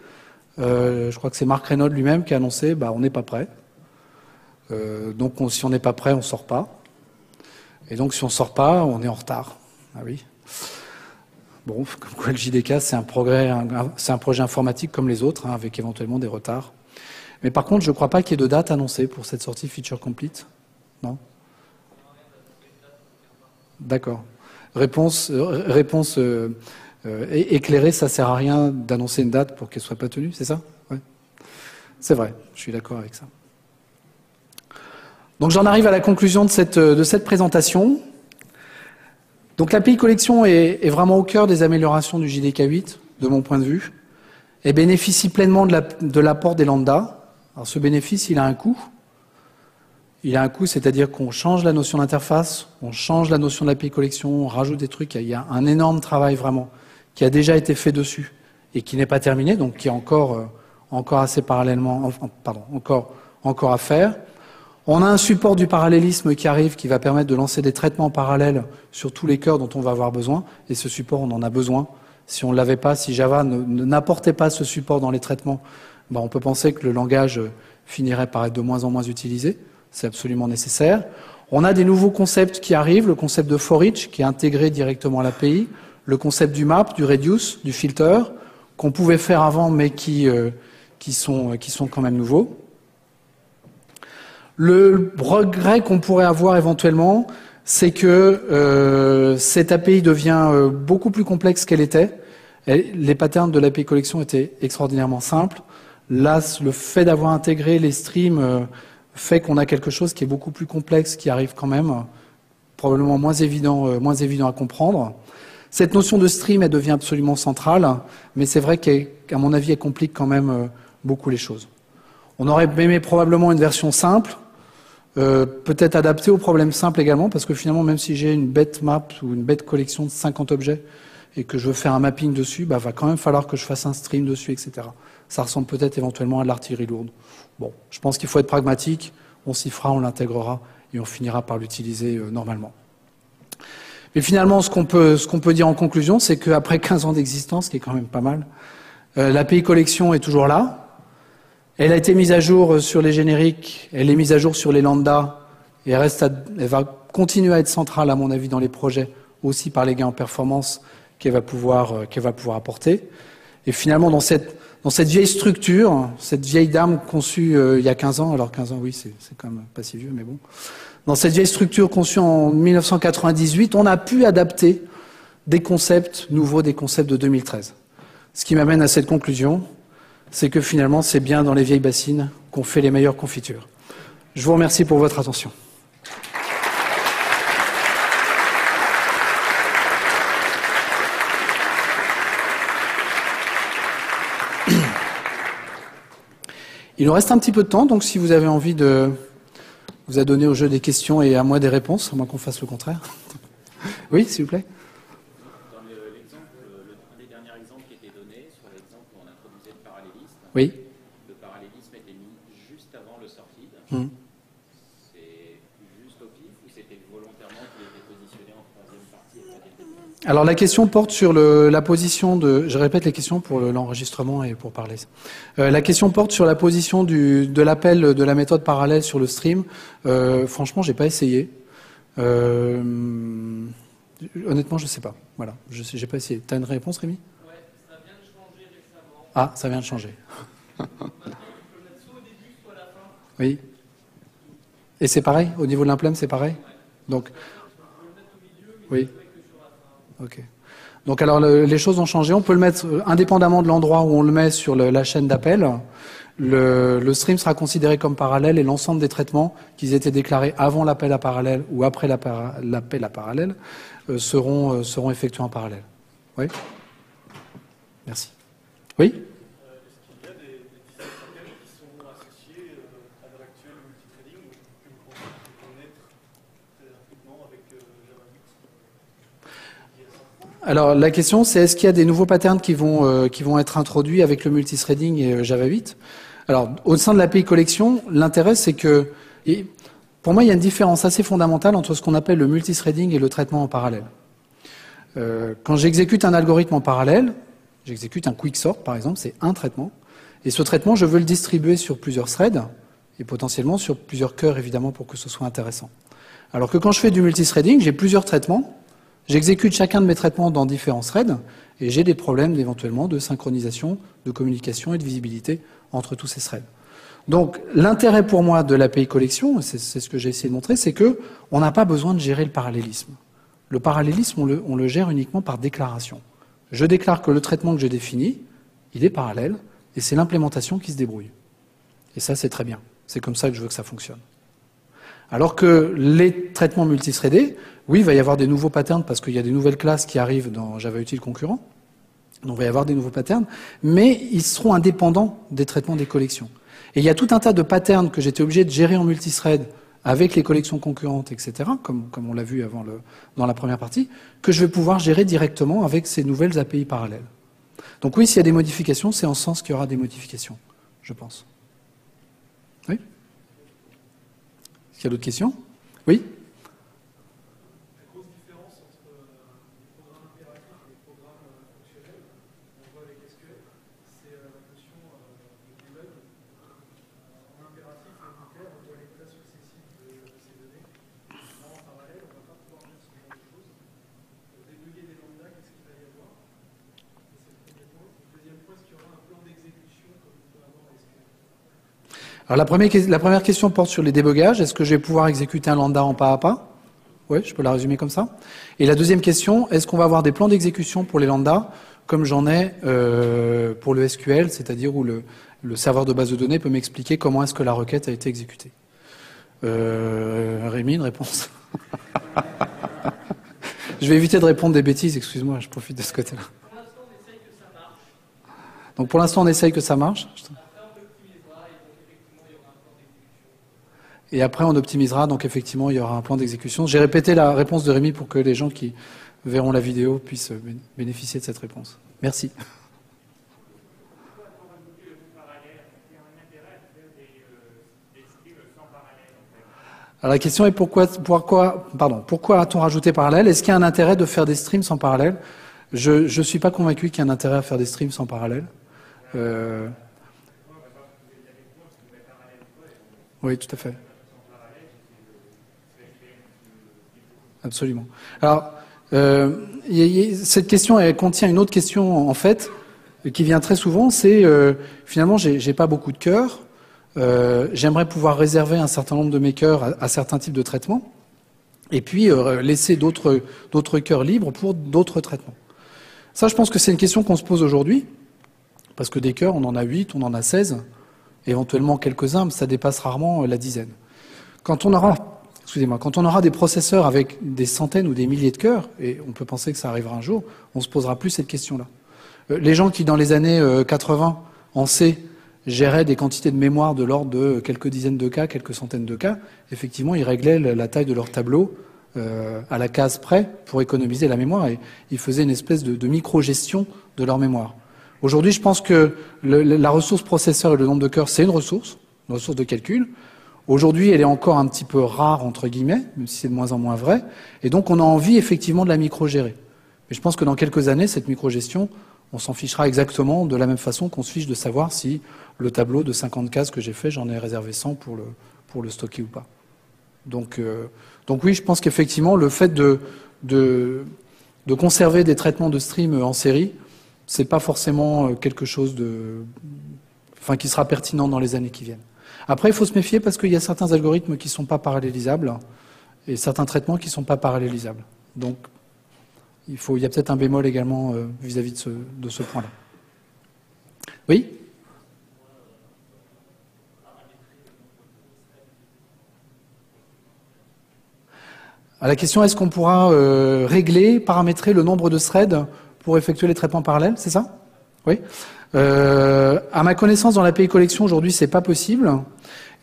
Je crois que c'est Mark Reynolds lui-même qui a annoncé bah, on n'est pas prêt. Donc si on n'est pas prêt, on ne sort pas. Et donc si on ne sort pas, on est en retard. Ah oui. Bon, comme quoi le JDK, c'est un projet informatique comme les autres, hein, avec éventuellement des retards. Mais par contre, je ne crois pas qu'il y ait de date annoncée pour cette sortie Feature Complete. Non ? D'accord. Réponse éclairée, ça ne sert à rien d'annoncer une date pour qu'elle ne soit pas tenue, c'est ça ? Ouais. C'est vrai, je suis d'accord avec ça. Donc j'en arrive à la conclusion de cette présentation. Donc l'API collection est vraiment au cœur des améliorations du JDK 8, de mon point de vue, et bénéficie pleinement de l'apport des lambdas. Alors ce bénéfice, il a un coût. Il a un coût, c'est-à-dire qu'on change la notion d'interface, on change la notion de l'API collection, on rajoute des trucs. Il y a un énorme travail vraiment qui a déjà été fait dessus et qui n'est pas terminé, donc qui est encore assez parallèlement, encore à faire. On a un support du parallélisme qui arrive, qui va permettre de lancer des traitements parallèles sur tous les cœurs dont on va avoir besoin. Et ce support, on en a besoin. Si on ne l'avait pas, si Java n'apportait pas ce support dans les traitements, ben on peut penser que le langage finirait par être de moins en moins utilisé. C'est absolument nécessaire. On a des nouveaux concepts qui arrivent, le concept de for each qui est intégré directement à l'API, le concept du map, du reduce, du filter, qu'on pouvait faire avant mais qui sont quand même nouveaux. Le regret qu'on pourrait avoir éventuellement, c'est que cette API devient beaucoup plus complexe qu'elle était. Les patterns de l'API collection étaient extraordinairement simples. Là, le fait d'avoir intégré les streams fait qu'on a quelque chose qui est beaucoup plus complexe, qui arrive quand même, probablement moins évident à comprendre. Cette notion de stream, elle devient absolument centrale, mais c'est vrai qu'à mon avis, elle complique quand même beaucoup les choses. On aurait aimé probablement une version simple, peut-être adaptée aux problèmes simples également, parce que finalement, même si j'ai une bête map ou une bête collection de 50 objets et que je veux faire un mapping dessus, va quand même falloir que je fasse un stream dessus, etc. Ça ressemble peut-être éventuellement à de l'artillerie lourde. Bon, je pense qu'il faut être pragmatique, on s'y fera, on l'intégrera et on finira par l'utiliser normalement. Mais finalement, ce qu'on peut dire en conclusion, c'est qu'après 15 ans d'existence, ce qui est quand même pas mal, l'API collection est toujours là. Elle a été mise à jour sur les génériques, elle est mise à jour sur les lambdas, et elle va continuer à être centrale, à mon avis, dans les projets, aussi par les gains en performance qu'elle va pouvoir apporter. Et finalement, dans cette vieille structure, cette vieille dame conçue il y a 15 ans, alors 15 ans, oui, c'est quand même pas si vieux, mais bon. Dans cette vieille structure conçue en 1998, on a pu adapter des concepts nouveaux, des concepts de 2013. Ce qui m'amène à cette conclusion, c'est que finalement, c'est bien dans les vieilles bassines qu'on fait les meilleures confitures. Je vous remercie pour votre attention. Il nous reste un petit peu de temps, donc si vous avez envie de vous adonner au jeu des questions et à moi des réponses, à moins qu'on fasse le contraire. Oui, s'il vous plaît. Dans un des derniers exemples qui était donné, sur l'exemple où on introduisait le parallélisme, oui. Le parallélisme était mis juste avant le sorted. C'est juste au pif ou c'était volontairement qu'il était positionné en troisième partie et pas dès le début? Alors la question porte sur la position de... Je répète les questions pour l'enregistrement et pour parler. La question porte sur la position de l'appel de la méthode parallèle sur le stream. Franchement, j'ai pas essayé. Honnêtement, je sais pas. Voilà, j'ai pas essayé. T'as une réponse, Rémi? Ouais, ça vient de changer récemment. Ah, ça vient de changer. Maintenant, on peut le mettre soit au début, soit à la fin. Oui. Et c'est pareil? Au niveau de l'implème, c'est pareil? Donc... On peut le mettre au milieu, mais oui. que sur la fin. Ok. Donc alors les choses ont changé. On peut le mettre indépendamment de l'endroit où on le met sur la chaîne d'appel. Le stream sera considéré comme parallèle et l'ensemble des traitements qui étaient déclarés avant l'appel à parallèle ou après l'appel à parallèle seront effectués en parallèle. Oui. Merci. Oui. Est-ce qu'il y a des systèmes qui sont associés à l'heure actuelle au multithreading ou que vous pensez connaître très rapidement avec Java 8? Alors la question c'est est-ce qu'il y a des nouveaux patterns qui vont être introduits avec le multithreading et Java 8? Alors au sein de l'API collection, l'intérêt c'est que pour moi il y a une différence assez fondamentale entre ce qu'on appelle le multithreading et le traitement en parallèle. Quand j'exécute un algorithme en parallèle, j'exécute un quicksort par exemple, c'est un traitement, et ce traitement je veux le distribuer sur plusieurs threads et potentiellement sur plusieurs cœurs évidemment pour que ce soit intéressant. Alors que quand je fais du multithreading, j'ai plusieurs traitements. J'exécute chacun de mes traitements dans différents threads et j'ai des problèmes éventuellement de synchronisation, de communication et de visibilité entre tous ces threads. Donc l'intérêt pour moi de l'API collection, c'est ce que j'ai essayé de montrer, c'est que on n'a pas besoin de gérer le parallélisme. Le parallélisme, on le gère uniquement par déclaration. Je déclare que le traitement que j'ai défini, il est parallèle et c'est l'implémentation qui se débrouille. Et ça, c'est très bien. C'est comme ça que je veux que ça fonctionne. Alors que les traitements multithreadés, oui, il va y avoir des nouveaux patterns parce qu'il y a des nouvelles classes qui arrivent dans Java Util concurrent. Donc il va y avoir des nouveaux patterns, mais ils seront indépendants des traitements des collections. Et il y a tout un tas de patterns que j'étais obligé de gérer en multithread avec les collections concurrentes, etc., comme on l'a vu dans la première partie, que je vais pouvoir gérer directement avec ces nouvelles API parallèles. Donc oui, s'il y a des modifications, c'est en ce sens qu'il y aura des modifications, je pense. Oui ? Est-ce qu'il y a d'autres questions? Oui? La grosse différence entre les programmes impératifs et les programmes fonctionnels, on voit avec SQL, c'est la notion de debug. En impératif, on on voit les classes successives de ces données. Là, en parallèle, on ne va pas pouvoir faire ce genre de choses. Pour débugger des lambdas, qu'est-ce qu'il va y avoir? C'est le premier point. Le deuxième point, est-ce qu'il y aura un plan d'exécution comme on peut avoir en SQL? Alors la première question porte sur les débugages. Est-ce que je vais pouvoir exécuter un lambda en pas à pas? Oui, je peux la résumer comme ça. Et la deuxième question, est-ce qu'on va avoir des plans d'exécution pour les lambdas comme j'en ai pour le SQL, c'est-à-dire où le serveur de base de données peut m'expliquer comment est-ce que la requête a été exécutée. Rémi, une réponse? Je vais éviter de répondre des bêtises, excuse-moi, je profite de ce côté-là. Pour l'instant, on essaye que ça marche. Donc pour l'instant, on essaye que ça marche. Après, on optimisera et donc effectivement, il y aura un plan d'exécution. Et après, on optimisera, donc effectivement, il y aura un plan d'exécution. J'ai répété la réponse de Rémi pour que les gens qui verront la vidéo puissent bénéficier de cette réponse. Merci. Alors la question est pourquoi a-t-on rajouté parallèle? Est-ce qu'il y a un intérêt de faire des streams sans parallèle? Je ne suis pas convaincu qu'il y ait un intérêt à faire des streams sans parallèle. Oui, tout à fait. Absolument. Alors, cette question, elle contient une autre question, en fait, qui vient très souvent, c'est finalement, j'ai pas beaucoup de cœurs. J'aimerais pouvoir réserver un certain nombre de mes cœurs à certains types de traitements et puis laisser d'autres cœurs libres pour d'autres traitements. Ça, je pense que c'est une question qu'on se pose aujourd'hui, parce que des cœurs, on en a 8, on en a 16, éventuellement quelques-uns, mais ça dépasse rarement la dizaine. Quand on aura des processeurs avec des centaines ou des milliers de cœurs, et on peut penser que ça arrivera un jour, on se posera plus cette question-là. Les gens qui, dans les années 80, en C, géraient des quantités de mémoire de l'ordre de quelques dizaines de cas, quelques centaines de cas, effectivement, ils réglaient la taille de leur tableau à la case près pour économiser la mémoire et ils faisaient une espèce de micro-gestion de leur mémoire. Aujourd'hui, je pense que la ressource processeur et le nombre de cœurs, c'est une ressource de calcul. Aujourd'hui, elle est encore un petit peu rare, entre guillemets, même si c'est de moins en moins vrai, et donc on a envie effectivement de la micro-gérer. Mais je pense que dans quelques années, cette micro-gestion, on s'en fichera exactement de la même façon qu'on se fiche de savoir si le tableau de 50 cases que j'ai fait, j'en ai réservé 100 pour le stocker ou pas. Donc oui, je pense qu'effectivement, le fait de conserver des traitements de stream en série, c'est pas forcément quelque chose qui sera pertinent dans les années qui viennent. Après, il faut se méfier parce qu'il y a certains algorithmes qui ne sont pas parallélisables et certains traitements qui ne sont pas parallélisables. Donc, il y a peut-être un bémol également vis-à-vis de ce point-là. Oui ? La question, est-ce qu'on pourra régler, paramétrer le nombre de threads pour effectuer les traitements parallèles, c'est ça? Oui. À ma connaissance, dans l'API collection, aujourd'hui, c'est pas possible.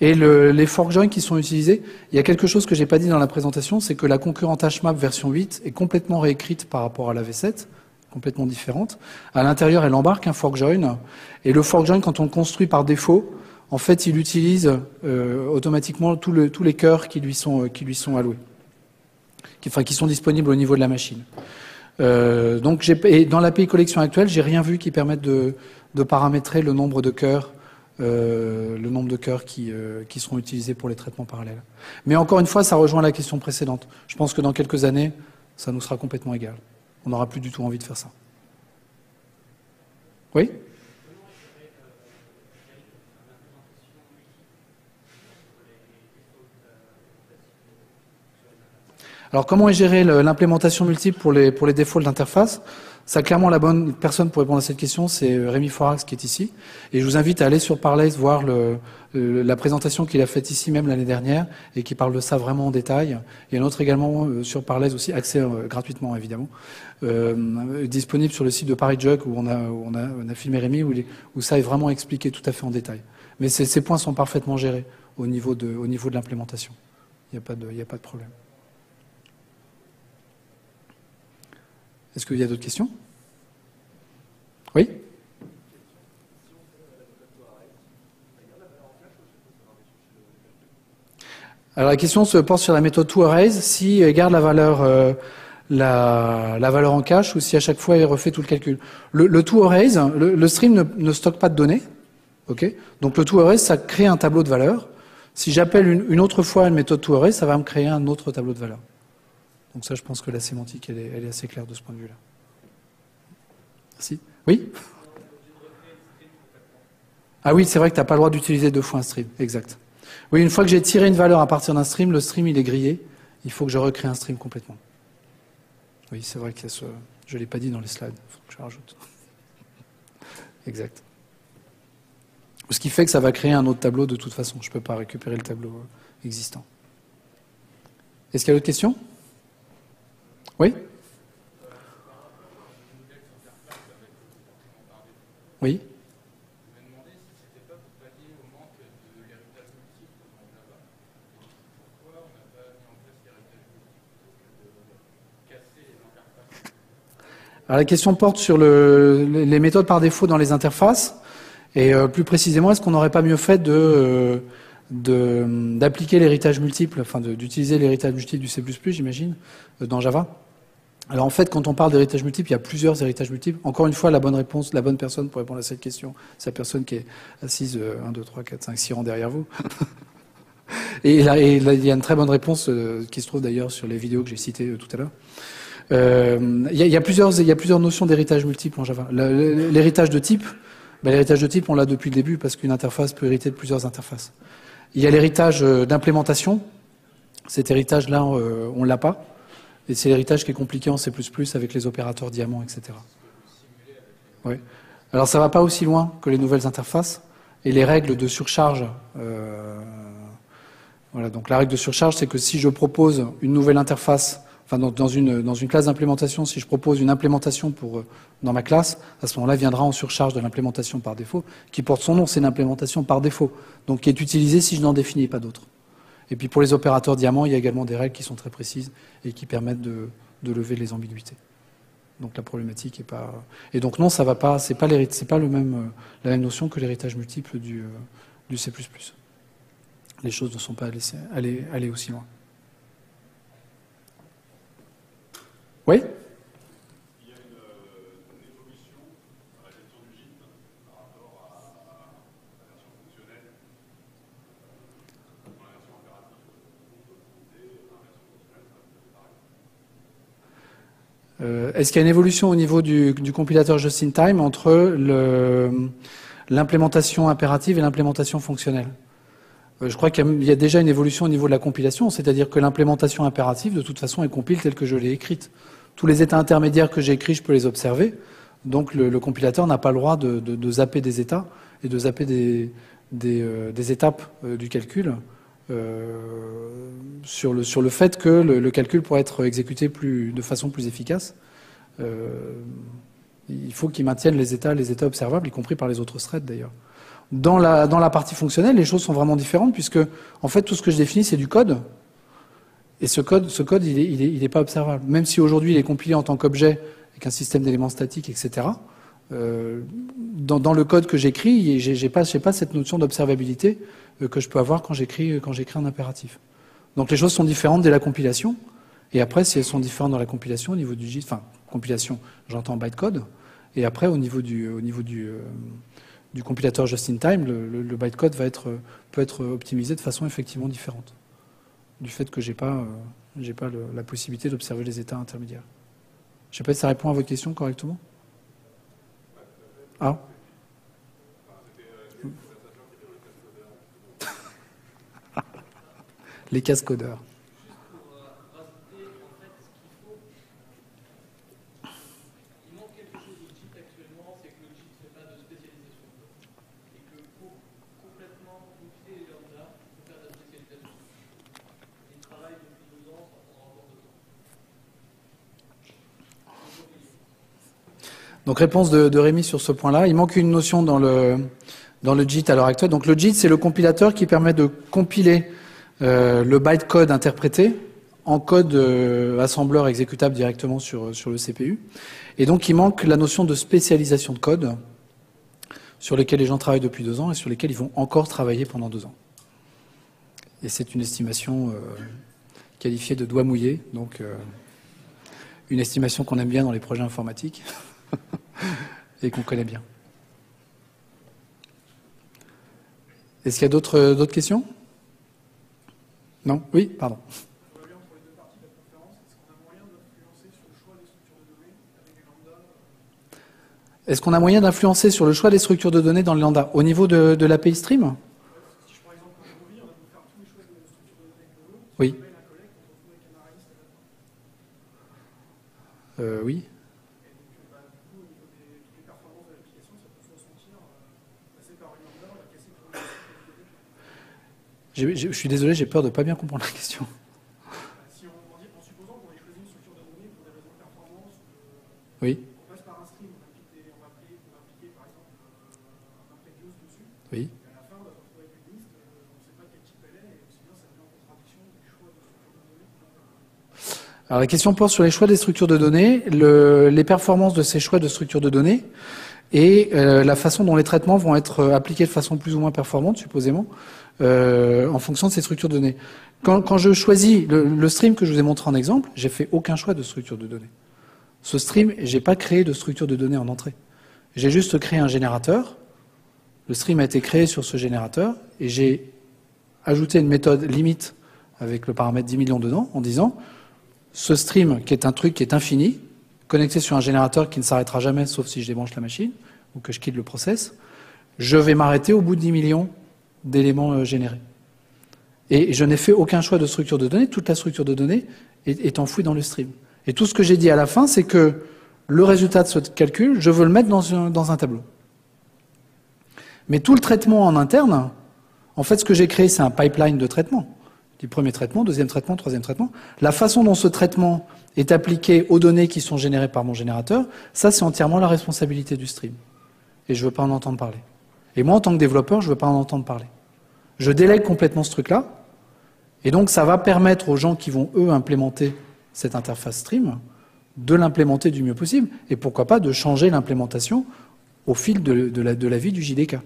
Et les fork joins qui sont utilisés, il y a quelque chose que j'ai pas dit dans la présentation, c'est que la concurrente HMAP version 8 est complètement réécrite par rapport à la V7, complètement différente. À l'intérieur, elle embarque un fork join. Et le fork join, quand on le construit par défaut, en fait, il utilise automatiquement tous les cœurs qui lui sont alloués, qui sont disponibles au niveau de la machine. Donc, dans l'API collection actuelle, j'ai rien vu qui permette de paramétrer le nombre de cœurs qui seront utilisés pour les traitements parallèles. Mais encore une fois, ça rejoint la question précédente. Je pense que dans quelques années, ça nous sera complètement égal. On n'aura plus du tout envie de faire ça. Oui ? Alors, comment est gérée l'implémentation multiple pour les defaults d'interface? Ça, clairement, la bonne personne pour répondre à cette question, c'est Rémi Forax qui est ici. Et je vous invite à aller sur Parlaise voir la présentation qu'il a faite ici même l'année dernière et qui parle de ça vraiment en détail. Il y a une autre également sur Parlaise aussi, accès gratuitement évidemment, disponible sur le site de ParisJuck où on a filmé Rémi, où ça est vraiment expliqué tout à fait en détail. Mais ces points sont parfaitement gérés au niveau de l'implémentation. Il n'y a pas de problème. Est-ce qu'il y a d'autres questions? Oui? Alors la question se porte sur la méthode toArrays, si elle garde la valeur en cache ou si à chaque fois elle refait tout le calcul. Le toArrays, le stream ne stocke pas de données. Okay, donc le toArrays, ça crée un tableau de valeurs. Si j'appelle une autre fois une méthode toArrays, ça va me créer un autre tableau de valeurs. Donc ça, je pense que la sémantique, elle est assez claire de ce point de vue-là. Merci. Oui? Ah oui, c'est vrai que tu n'as pas le droit d'utiliser 2 fois un stream. Exact. Oui, une fois que j'ai tiré une valeur à partir d'un stream, le stream, il est grillé. Il faut que je recrée un stream complètement. Oui, c'est vrai qu'il y a je ne l'ai pas dit dans les slides. Il faut que je rajoute. Exact. Ce qui fait que ça va créer un autre tableau de toute façon. Je ne peux pas récupérer le tableau existant. Est-ce qu'il y a d'autres questions? Oui? Oui? Alors la question porte sur les méthodes par défaut dans les interfaces, et plus précisément, est-ce qu'on n'aurait pas mieux fait d'appliquer l'héritage multiple, enfin d'utiliser l'héritage multiple du C++, j'imagine, dans Java? Alors en fait, quand on parle d'héritage multiple, il y a plusieurs héritages multiples. Encore une fois, la bonne personne pour répondre à cette question, c'est la personne qui est assise 1, 2, 3, 4, 5, 6 rangs derrière vous. Et là, il y a une très bonne réponse qui se trouve d'ailleurs sur les vidéos que j'ai citées tout à l'heure. Il y a plusieurs notions d'héritage multiple en Java. L'héritage de type, l'héritage de type, on l'a depuis le début parce qu'une interface peut hériter de plusieurs interfaces. Il y a l'héritage d'implémentation. Cet héritage-là, on ne l'a pas. Et c'est l'héritage qui est compliqué en C++ avec les opérateurs diamants, etc. Oui. Alors ça ne va pas aussi loin que les nouvelles interfaces et les règles de surcharge. Voilà, donc la règle de surcharge, c'est que si je propose une nouvelle interface, enfin dans une classe d'implémentation, si je propose une implémentation dans ma classe, à ce moment-là viendra en surcharge de l'implémentation par défaut, qui porte son nom, c'est une implémentation par défaut, donc qui est utilisée si je n'en définis pas d'autres. Et puis pour les opérateurs diamants, il y a également des règles qui sont très précises et qui permettent de lever les ambiguïtés. Donc la problématique est pas. Et donc non, ça va pas. C'est pas la même notion que l'héritage multiple du C++. Les choses ne sont pas allées aussi loin. Oui? Il y a une évolution dans la gestion du JIT par rapport à la version fonctionnelle. Dans la version impérative, on peut monter, dans la version fonctionnelle, ça va être pareil. Est-ce qu'il y a une évolution au niveau du compilateur just-in-time entre l'implémentation impérative et l'implémentation fonctionnelle? Je crois qu'il y a déjà une évolution au niveau de la compilation, c'est-à-dire que l'implémentation impérative, de toute façon, est compile telle que je l'ai écrite. Tous les états intermédiaires que j'ai écrits, je peux les observer. Donc le compilateur n'a pas le droit de zapper des états et de zapper des étapes du calcul sur le fait que le calcul pourrait être exécuté de façon plus efficace. Il faut qu'il maintienne les états observables, y compris par les autres threads d'ailleurs. Dans la partie fonctionnelle, les choses sont vraiment différentes puisque, en fait, tout ce que je définis, c'est du code. Et ce code, il est pas observable. Même si aujourd'hui, il est compilé en tant qu'objet, avec un système d'éléments statiques, etc. Dans le code que j'écris, j'ai pas cette notion d'observabilité que je peux avoir quand j'écris un impératif. Donc les choses sont différentes dès la compilation. Et après, si elles sont différentes dans la compilation, au niveau du JIT, enfin, compilation, j'entends bytecode. Et après, au niveau du compilateur just-in-time, le bytecode peut être optimisé de façon effectivement différente, du fait que j'ai pas la possibilité d'observer les états intermédiaires. Je ne sais pas si ça répond à votre question correctement. Ah. Les cascodeurs. Donc réponse de Rémi sur ce point-là. Il manque une notion dans le JIT à l'heure actuelle. Donc le JIT, c'est le compilateur qui permet de compiler le bytecode interprété en code assembleur exécutable directement sur le CPU. Et donc il manque la notion de spécialisation de code sur lesquels les gens travaillent depuis 2 ans et sur lesquels ils vont encore travailler pendant 2 ans. Et c'est une estimation qualifiée de doigt mouillé, donc une estimation qu'on aime bien dans les projets informatiques. Et qu'on connaît bien. Est-ce qu'il y a d'autres questions? Non? Oui, pardon. Est-ce qu'on a moyen d'influencer sur le choix des structures de données dans le lambda au niveau de l'API Stream? Oui. Oui. Je suis désolé, j'ai peur de ne pas bien comprendre la question. Si en supposant qu'on ait choisi une structure de données pour des raisons de performance, Oui, on passe par un stream, on va appliquer par exemple un MapReduce dessus, oui. et à la fin on va se retrouver avec une liste, on ne sait pas quel type elle est, et aussi bien ça met en contradiction avec les choix de structure de données qu'on va faire. Alors la question porte sur les choix des structures de données, les performances de ces choix de structures de données et la façon dont les traitements vont être appliqués de façon plus ou moins performante, supposément, en fonction de ces structures de données. Quand je choisis le stream que je vous ai montré en exemple, j'ai fait aucun choix de structure de données. Ce stream, j'ai pas créé de structure de données en entrée. J'ai juste créé un générateur. Le stream a été créé sur ce générateur et j'ai ajouté une méthode limite avec le paramètre 10 millions dedans en disant ce stream, qui est un truc qui est infini, connecté sur un générateur qui ne s'arrêtera jamais sauf si je débranche la machine ou que je quitte le process, je vais m'arrêter au bout de 10 millions d'éléments générés. Et je n'ai fait aucun choix de structure de données. Toute la structure de données est enfouie dans le stream. Et tout ce que j'ai dit à la fin, c'est que le résultat de ce calcul, je veux le mettre dans un tableau. Mais tout le traitement en interne, en fait, ce que j'ai créé, c'est un pipeline de traitement. Du premier traitement, deuxième traitement, troisième traitement. La façon dont ce traitement est appliqué aux données qui sont générées par mon générateur, ça, c'est entièrement la responsabilité du stream. Et je ne veux pas en entendre parler. Et moi, en tant que développeur, je ne veux pas en entendre parler. Je délègue complètement ce truc-là. Et donc, ça va permettre aux gens qui vont, eux, implémenter cette interface stream, de l'implémenter du mieux possible. Et pourquoi pas de changer l'implémentation au fil de la vie du JDK.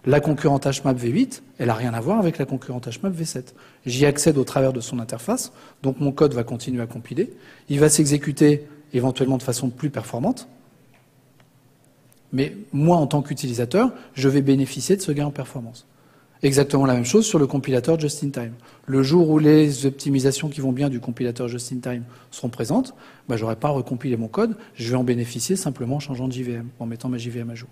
La concurrente HMAP V8, elle n'a rien à voir avec la concurrente HMAP V7. J'y accède au travers de son interface, donc mon code va continuer à compiler. Il va s'exécuter éventuellement de façon plus performante. Mais moi, en tant qu'utilisateur, je vais bénéficier de ce gain en performance. Exactement la même chose sur le compilateur just-in-time. Le jour où les optimisations qui vont bien du compilateur just-in-time seront présentes, je n'aurai pas à recompilé mon code, je vais en bénéficier simplement en changeant de JVM, en mettant ma JVM à jour.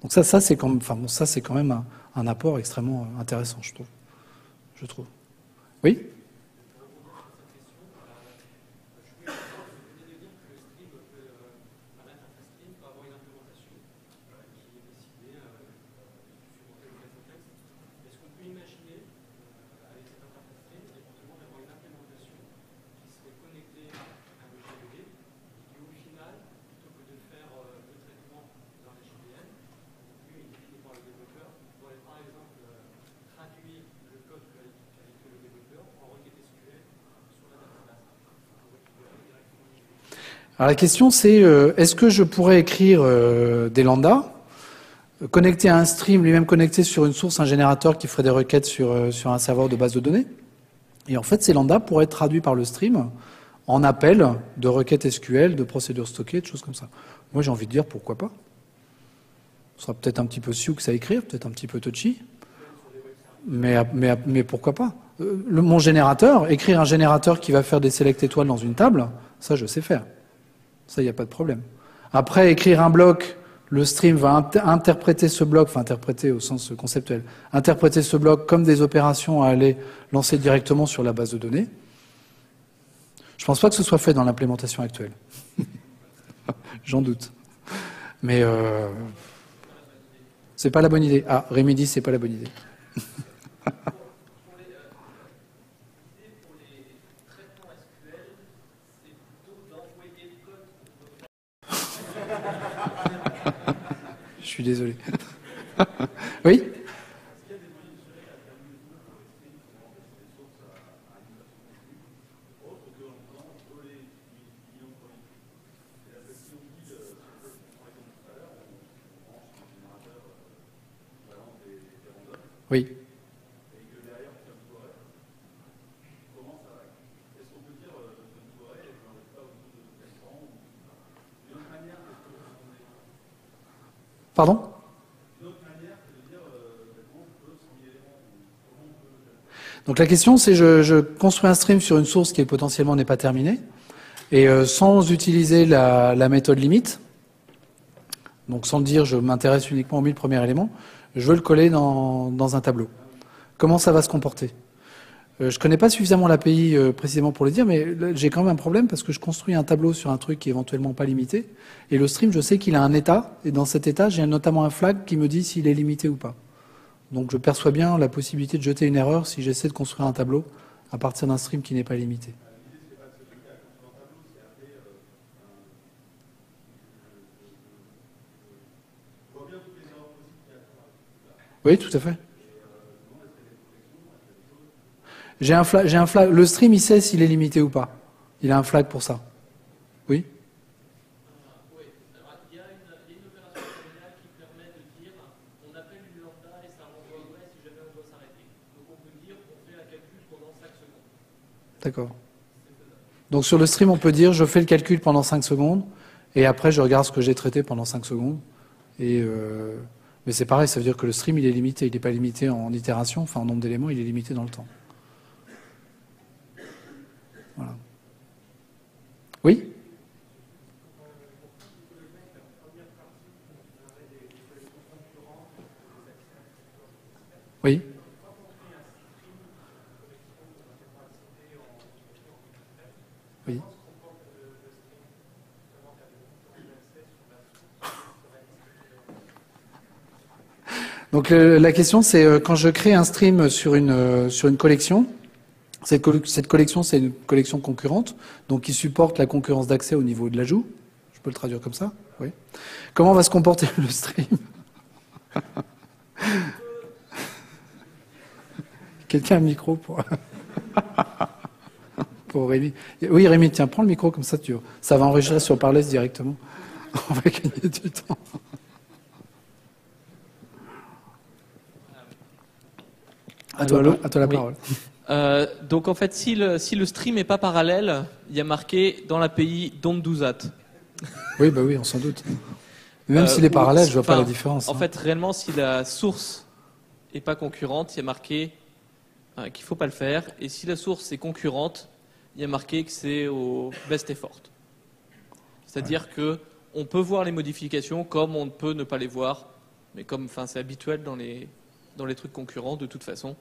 Donc ça c'est quand même un apport extrêmement intéressant, je trouve. Oui ? Alors la question c'est, est-ce que je pourrais écrire des lambdas, connecter à un stream, lui-même connecté sur une source, un générateur qui ferait des requêtes sur un serveur de base de données? Et en fait, ces lambdas pourraient être traduits par le stream en appel de requêtes SQL, de procédures stockées, de choses comme ça. Moi, j'ai envie de dire pourquoi pas. Ce sera peut-être un petit peu sioux à écrire, peut-être un petit peu touchy, mais pourquoi pas? Mon générateur, écrire un générateur qui va faire des select étoiles dans une table, ça, je sais faire. Ça, il n'y a pas de problème. Après, écrire un bloc, le stream va interpréter ce bloc, enfin interpréter au sens conceptuel, interpréter ce bloc comme des opérations à aller lancer directement sur la base de données. Je ne pense pas que ce soit fait dans l'implémentation actuelle. J'en doute. Mais c'est pas la bonne idée. Ah, Rémi dit c'est pas la bonne idée. Je suis désolé. Oui ? Oui. Pardon ? Donc la question, c'est je construis un stream sur une source qui potentiellement n'est pas terminée, et sans utiliser la méthode limite, donc sans le dire, je m'intéresse uniquement aux 1000 premiers éléments, je veux le coller dans un tableau. Comment ça va se comporter ? Je ne connais pas suffisamment l'API précisément pour le dire, mais j'ai quand même un problème parce que je construis un tableau sur un truc qui est éventuellement pas limité, et le stream, je sais qu'il a un état, et dans cet état, j'ai notamment un flag qui me dit s'il est limité ou pas. Donc je perçois bien la possibilité de jeter une erreur si j'essaie de construire un tableau à partir d'un stream qui n'est pas limité. Oui, tout à fait. J'ai un flag. Le stream, il sait s'il est limité ou pas. Il a un flag pour ça. Oui. Oui, alors, il y a une opération terminale qui permet de dire on appelle une lambda et ça renvoie vrai si jamais on doit s'arrêter. Donc on peut dire on fait un calcul pendant 5 secondes. D'accord. Donc sur le stream, on peut dire je fais le calcul pendant 5 secondes et après je regarde ce que j'ai traité pendant 5 secondes. Mais c'est pareil, ça veut dire que le stream, il est limité. Il n'est pas limité en itération, enfin en nombre d'éléments, il est limité dans le temps. Voilà. Oui ? Oui. Oui. Donc la question, c'est quand je crée un stream sur une collection, cette collection, c'est une collection concurrente, donc qui supporte la concurrence d'accès au niveau de l'ajout. Je peux le traduire comme ça ? Oui. Comment va se comporter le stream ? Quelqu'un a un micro pour... pour Rémi. Oui, Rémi, tiens, prends le micro comme ça, ça va enregistrer sur Parlez directement. On va gagner du temps. À toi la parole. Donc en fait, si le stream n'est pas parallèle, il y a marqué dans l'API don't do that. Oui, bah oui, on s'en doute. Même s'il est parallèle, je vois pas la différence. En fait, réellement, si la source n'est pas concurrente, il y a marqué qu'il ne faut pas le faire. Et si la source est concurrente, il y a marqué que c'est au best effort. C'est-à-dire que on peut voir les modifications comme on peut ne pas les voir. Mais comme c'est habituel dans les trucs concurrents, de toute façon,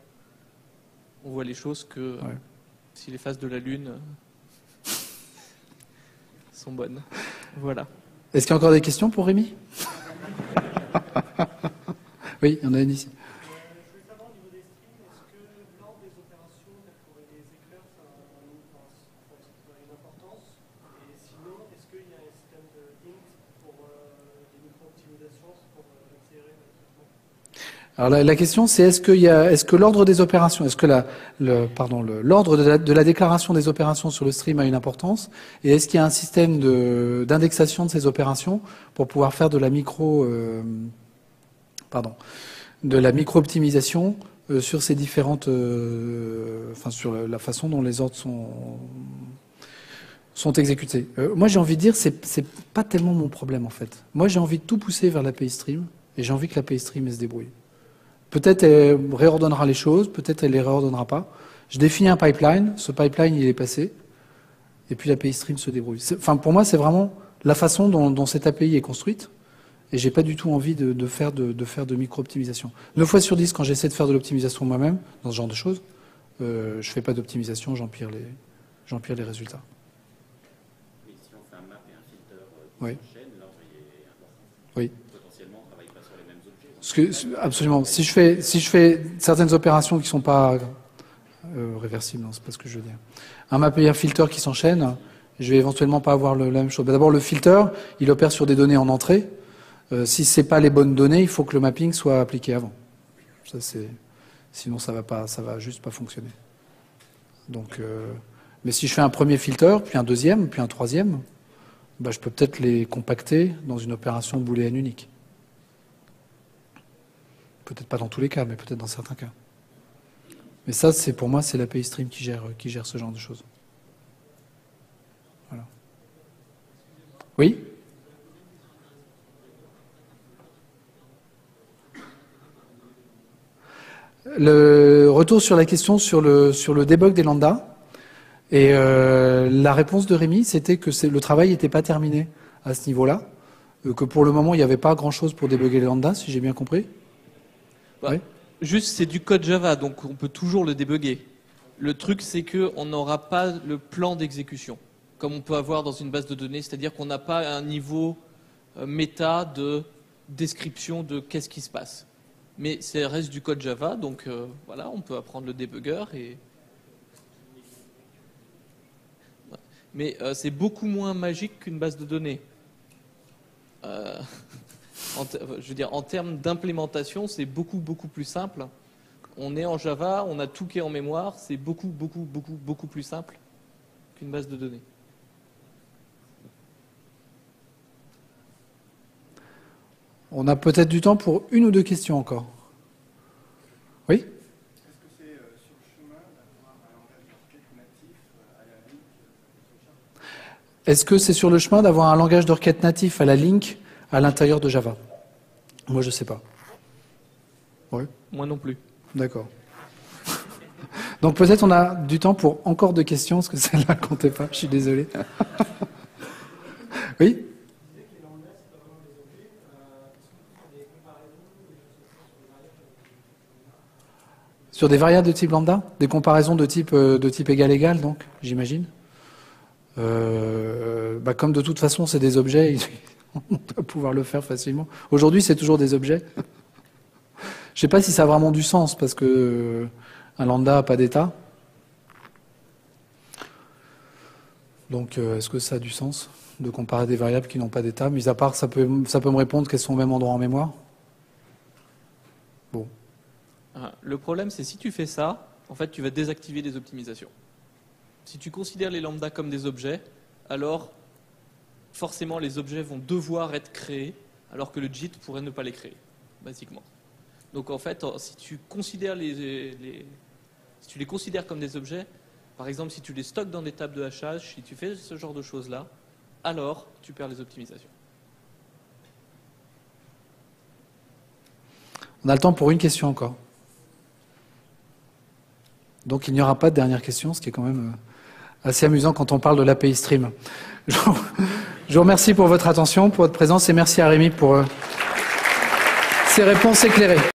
on voit les choses que si les phases de la Lune sont bonnes. Voilà. Est-ce qu'il y a encore des questions pour Rémi ? Oui, il y en a une ici. Je voulais savoir au niveau des streams, est-ce que l'ordre des opérations, telles pour les éclairs, ça a une importance? Et sinon, est-ce qu'il y a un système de int pour des micro-optimisations pour accélérer le traitement? Alors la question, c'est est-ce que l'ordre des opérations, est-ce que l'ordre de la déclaration des opérations sur le stream a une importance, et est-ce qu'il y a un système d'indexation de ces opérations pour pouvoir faire de la micro-optimisation sur ces différentes, sur la façon dont les ordres sont exécutés. Moi, j'ai envie de dire, c'est pas tellement mon problème en fait. Moi, j'ai envie de tout pousser vers l'API Stream, et j'ai envie que l'API Stream elle se débrouille. Peut-être elle réordonnera les choses, peut-être elle les réordonnera pas. Je définis un pipeline, ce pipeline il est passé, et puis l'API Stream se débrouille. Pour moi, c'est vraiment la façon dont cette API est construite, et j'ai pas du tout envie de faire de micro-optimisation. 9 fois sur 10, quand j'essaie de faire de l'optimisation moi-même, dans ce genre de choses, je fais pas d'optimisation, j'empire les résultats. Mais si on fait un map et un filter Oui. qui s'enchaînent, l'ordre est important. Oui. Potentiellement, on ne travaille pas sur les mêmes objets. Absolument. Si je fais certaines opérations qui sont pas réversibles, non, c'est pas ce que je veux dire. Un map et un filter qui s'enchaînent, je vais éventuellement pas avoir la même chose. D'abord, le filter, il opère sur des données en entrée. Si c'est pas les bonnes données, il faut que le mapping soit appliqué avant. Sinon ça va juste pas fonctionner. Donc, mais si je fais un premier filter, puis un deuxième, puis un troisième, je peux peut-être les compacter dans une opération booléenne unique. Peut-être pas dans tous les cas, mais peut-être dans certains cas. Mais ça, pour moi, c'est l'API Stream qui gère ce genre de choses. Voilà. Oui ? Le retour sur la question sur le debug des lambdas. Et la réponse de Rémi, c'était que le travail n'était pas terminé à ce niveau-là, que pour le moment, il n'y avait pas grand-chose pour débugger les lambdas, si j'ai bien compris. Oui. Juste, c'est du code Java, donc on peut toujours le débugger. Le truc, c'est qu'on n'aura pas le plan d'exécution, comme on peut avoir dans une base de données, c'est-à-dire qu'on n'a pas un niveau méta de description de qu'est-ce qui se passe. Mais ça reste du code Java, donc voilà, on peut apprendre le debugger et... Mais c'est beaucoup moins magique qu'une base de données. Je veux dire, en termes d'implémentation, c'est beaucoup plus simple. On est en Java, on a tout qui est en mémoire, c'est beaucoup plus simple qu'une base de données. On a peut-être du temps pour une ou deux questions encore. Oui ? Est-ce que c'est sur le chemin d'avoir un langage de requête natif à la Link Est-ce que c'est sur le chemin d'avoir un langage de requête natif à la Link à l'intérieur de Java? Moi, je ne sais pas. Oui. Moi non plus. D'accord. Donc peut-être on a du temps pour encore deux questions, parce que celle-là ne comptait pas, je suis désolé. Oui ? Sur des variables de type lambda? Des comparaisons de type égal-égal, donc, j'imagine. Comme de toute façon, c'est des objets, on doit pouvoir le faire facilement. Aujourd'hui, c'est toujours des objets. Je ne sais pas si ça a vraiment du sens, parce que un lambda n'a pas d'état. Donc, est-ce que ça a du sens de comparer des variables qui n'ont pas d'état? Mis à part, ça peut me répondre qu'elles sont au même endroit en mémoire. Bon. Le problème, c'est si tu fais ça, en fait, tu vas désactiver des optimisations. Si tu considères les lambdas comme des objets, alors forcément les objets vont devoir être créés, alors que le JIT pourrait ne pas les créer, basiquement. Donc en fait, si tu considères si tu les considères comme des objets, par exemple si tu les stockes dans des tables de hachage, si tu fais ce genre de choses-là, alors tu perds les optimisations. On a le temps pour une question encore. Donc il n'y aura pas de dernière question, ce qui est quand même assez amusant quand on parle de l'API Stream. Je vous remercie pour votre attention, pour votre présence, et merci à Rémi pour ses réponses éclairées.